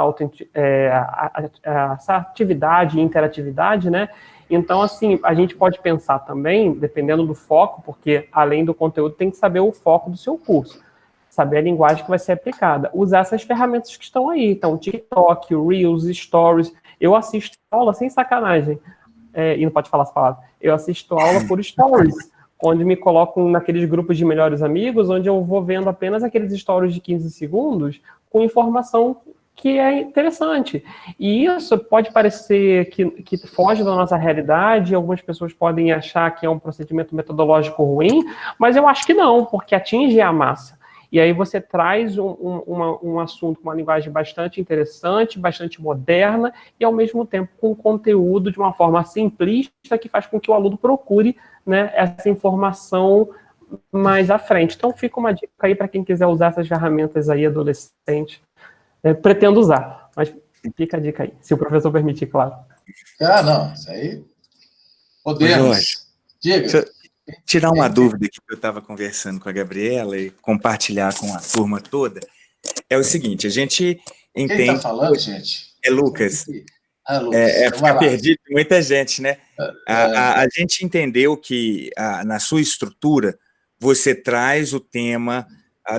essa atividade e interatividade, né, então, assim, a gente pode pensar também, dependendo do foco, porque além do conteúdo tem que saber o foco do seu curso, saber a linguagem que vai ser aplicada, usar essas ferramentas que estão aí, então, TikTok, Reels, Stories, eu assisto aula sem sacanagem, e não pode falar essa palavra, eu assisto aula por Stories, onde me coloco naqueles grupos de melhores amigos, onde eu vou vendo apenas aqueles stories de 15 segundos com informação que é interessante. E isso pode parecer que foge da nossa realidade, algumas pessoas podem achar que é um procedimento metodológico ruim, mas eu acho que não, porque atinge a massa. E aí você traz um assunto com uma linguagem bastante interessante, bastante moderna, e ao mesmo tempo com conteúdo de uma forma simplista que faz com que o aluno procure, né, essa informação mais à frente. Então fica uma dica aí para quem quiser usar essas ferramentas aí, adolescente. Pretendo usar, mas fica a dica aí, se o professor permitir, claro. Não, isso aí podemos. Jorge, Diga. tirar uma dúvida que eu estava conversando com a Gabriela e compartilhar com a turma toda. É o seguinte, a gente entende... Quem está falando, gente? É Lucas. Lucas. Fica perdido muita gente, né? A gente entendeu que na sua estrutura você traz o tema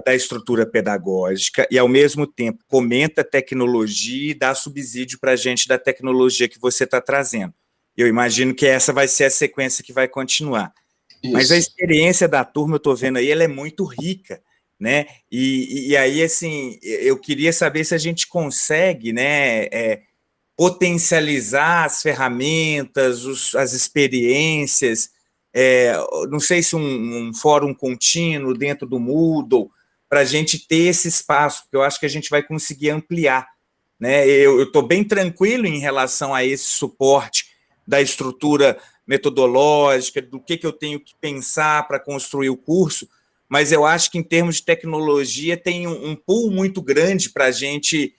da estrutura pedagógica e, ao mesmo tempo, comenta tecnologia e dá subsídio para a gente da tecnologia que você está trazendo. Eu imagino que essa vai ser a sequência que vai continuar. Isso. Mas a experiência da turma, eu estou vendo aí, ela é muito rica, né? E aí, assim, eu queria saber se a gente consegue, né, potencializar as ferramentas, as experiências, não sei se um fórum contínuo dentro do Moodle, para a gente ter esse espaço, porque eu acho que a gente vai conseguir ampliar, né? Eu estou bem tranquilo em relação a esse suporte da estrutura metodológica, do que eu tenho que pensar para construir o curso, mas eu acho que, em termos de tecnologia, tem um pool muito grande para a gente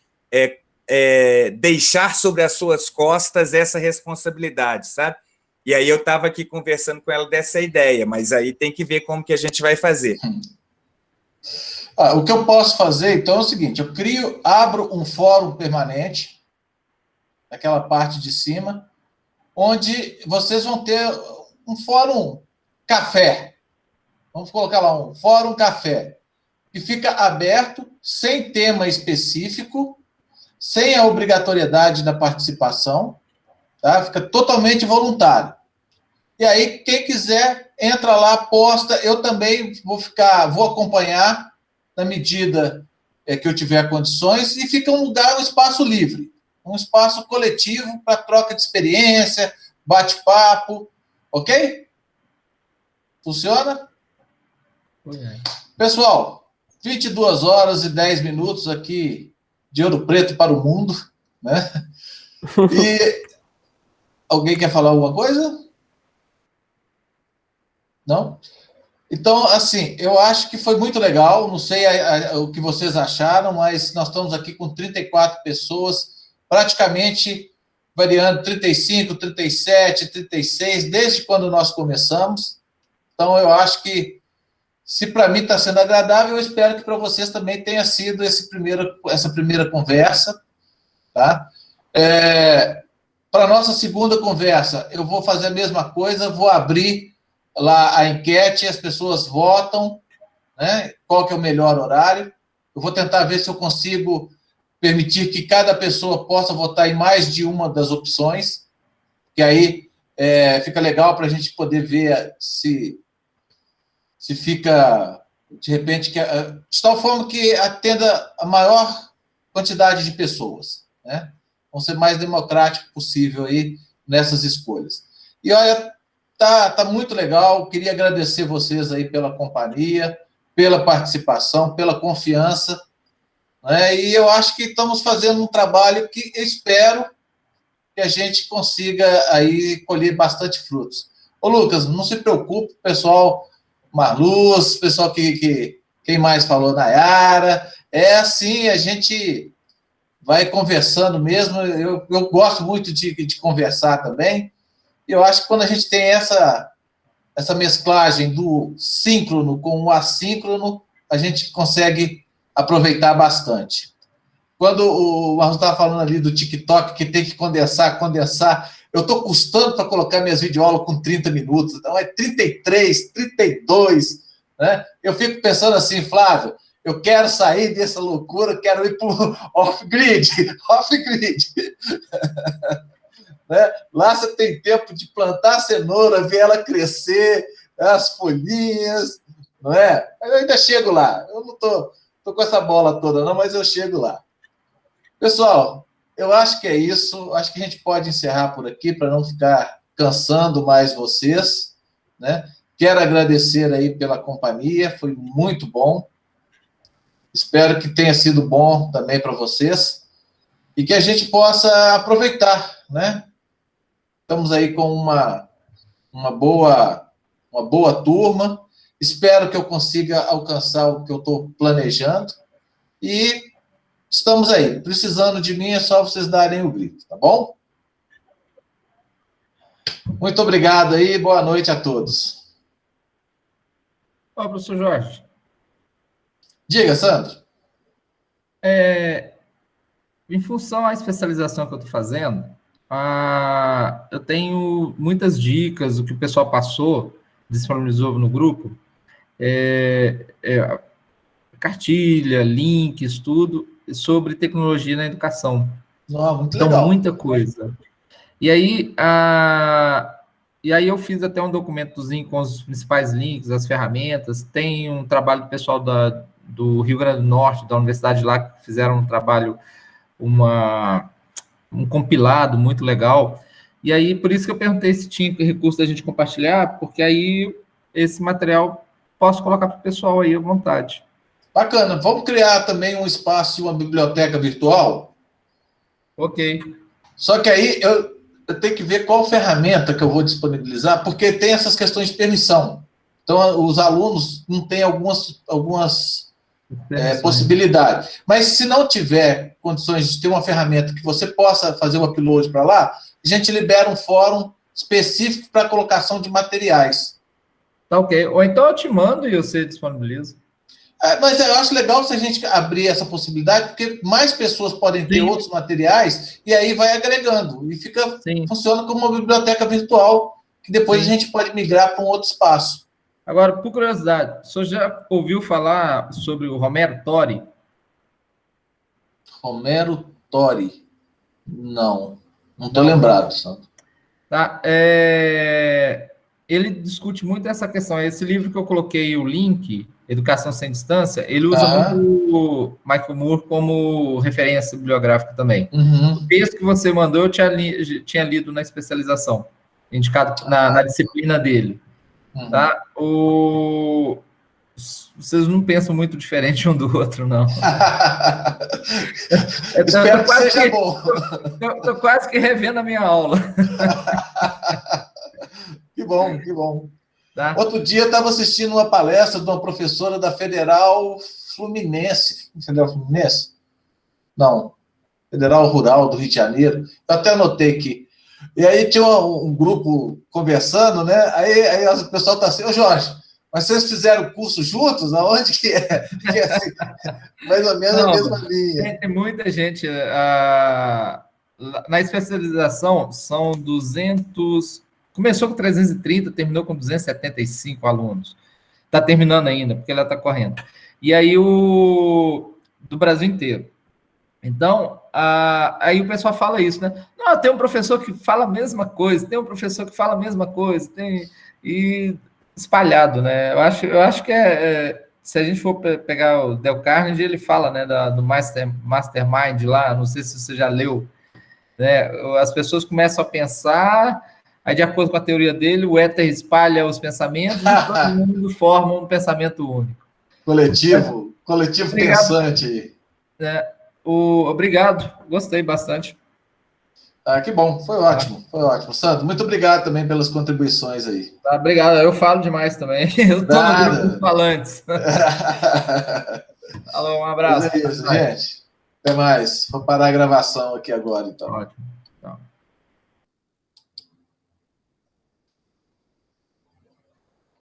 deixar sobre as suas costas essa responsabilidade, sabe? E aí eu estava aqui conversando com ela dessa ideia, mas aí tem que ver como que a gente vai fazer. O que eu posso fazer, então, é o seguinte, eu abro um fórum permanente, naquela parte de cima, onde vocês vão ter um fórum café. Vamos colocar lá um fórum café, que fica aberto, sem tema específico, sem a obrigatoriedade da participação, tá? Fica totalmente voluntário. E aí, quem quiser, entra lá, posta. Eu também vou acompanhar na medida que eu tiver condições, e fica um espaço livre, um espaço coletivo para troca de experiência, bate-papo, ok? Funciona? Pessoal, 22 horas e 10 minutos aqui de Ouro Preto para o mundo, né? E alguém quer falar alguma coisa? Não? Então, assim, eu acho que foi muito legal, não sei o que vocês acharam, mas nós estamos aqui com 34 pessoas, praticamente variando 35, 37, 36, desde quando nós começamos. Então, eu acho que, se para mim está sendo agradável, eu espero que para vocês também tenha sido essa primeira conversa, tá? Para a nossa segunda conversa, eu vou fazer a mesma coisa, vou abrir lá a enquete, as pessoas votam, né, qual que é o melhor horário. Eu vou tentar ver se eu consigo permitir que cada pessoa possa votar em mais de uma das opções, que aí fica legal para a gente poder ver se fica, de repente, de tal forma que atenda a maior quantidade de pessoas, né? Vamos ser mais democrático possível aí nessas escolhas. E olha, tá muito legal, queria agradecer vocês aí pela companhia, pela participação, pela confiança, né? E eu acho que estamos fazendo um trabalho que eu espero que a gente consiga aí colher bastante frutos. Ô, Lucas, não se preocupe, pessoal, Marluz, pessoal quem mais falou, Nayara, assim, a gente vai conversando mesmo, eu gosto muito de conversar também, e eu acho que quando a gente tem essa mesclagem do síncrono com o assíncrono, a gente consegue aproveitar bastante. Quando o Marluz estava falando ali do TikTok, que tem que condensar, eu estou custando para colocar minhas videoaulas com 30 minutos, então é 33, 32, né? Eu fico pensando assim, Flávio, eu quero sair dessa loucura, quero ir para o off-grid, né? Lá você tem tempo de plantar a cenoura, ver ela crescer, as folhinhas, não é? Eu ainda chego lá, eu não estou com essa bola toda não, mas eu chego lá. Pessoal, eu acho que é isso, acho que a gente pode encerrar por aqui, para não ficar cansando mais vocês, né? Quero agradecer aí pela companhia, foi muito bom. Espero que tenha sido bom também para vocês e que a gente possa aproveitar, né? Estamos aí com uma boa turma. Espero que eu consiga alcançar o que eu estou planejando e estamos aí. Precisando de mim é só vocês darem o grito, tá bom? Muito obrigado aí, boa noite a todos. Ó, professor Jorge. Diga, Sandro. Em função à especialização que eu estou fazendo, eu tenho muitas dicas, o que o pessoal passou, disponibilizou no grupo, cartilha, links, tudo, sobre tecnologia na educação. Muito então, legal. muita coisa. E aí eu fiz até um documentozinho com os principais links, as ferramentas. Tem um trabalho do pessoal do Rio Grande do Norte, da universidade lá, que fizeram um trabalho, um compilado muito legal. E aí, por isso que eu perguntei se tinha recurso da gente compartilhar, porque aí esse material posso colocar para o pessoal aí à vontade. Bacana. Vamos criar também um espaço e uma biblioteca virtual? Ok. Só que aí eu tenho que ver qual ferramenta que eu vou disponibilizar, porque tem essas questões de permissão. Então, os alunos não têm algumas possibilidades. Mas se não tiver condições de ter uma ferramenta que você possa fazer o upload para lá, a gente libera um fórum específico para colocação de materiais. Tá ok. Ou então eu te mando e você disponibiliza. Mas eu acho legal se a gente abrir essa possibilidade, porque mais pessoas podem ter outros materiais, e aí vai agregando, e funciona como uma biblioteca virtual, que depois a gente pode migrar para um outro espaço. Agora, por curiosidade, o senhor já ouviu falar sobre o Romero Tori? Romero Tori? Não estou lembrado, Sandro. Tá, ele discute muito essa questão. Esse livro que eu coloquei o link, Educação Sem Distância, ele usa muito o Michael Moore como referência bibliográfica também. O texto que você mandou, eu tinha lido na especialização, indicado na disciplina dele. Tá? Vocês não pensam muito diferente um do outro, não. Espero que seja bom. Estou quase que revendo a minha aula. Que bom, que bom. Tá. Outro dia eu estava assistindo uma palestra de uma professora da Federal Fluminense. Federal Fluminense? Não. Federal Rural do Rio de Janeiro. Eu até anotei aqui. E aí tinha um grupo conversando, né? Aí o pessoal está assim, ô Jorge, mas vocês fizeram curso juntos? Aonde que é? Que é assim, mais ou menos a mesma linha. Tem muita gente. Na especialização, são 200... Começou com 330, terminou com 275 alunos. Está terminando ainda, porque ela está correndo. E aí, do Brasil inteiro. Então, aí o pessoal fala isso, né? Não, tem um professor que fala a mesma coisa, tem um professor que fala a mesma coisa, e espalhado, né? Eu acho que se a gente for pegar o Dale Carnegie, ele fala, né, do Mastermind lá, não sei se você já leu, né? As pessoas começam a pensar, aí de acordo com a teoria dele, o éter espalha os pensamentos e todo mundo forma um pensamento único. Coletivo pensante. Obrigado, gostei bastante. Que bom, foi ótimo. Sandro, muito obrigado também pelas contribuições aí. Obrigado, eu falo demais também. Eu estou no grupo dos falantes. Alô, um abraço. Mas é isso, gente. Até mais. Vou parar a gravação aqui agora, então. Ótimo.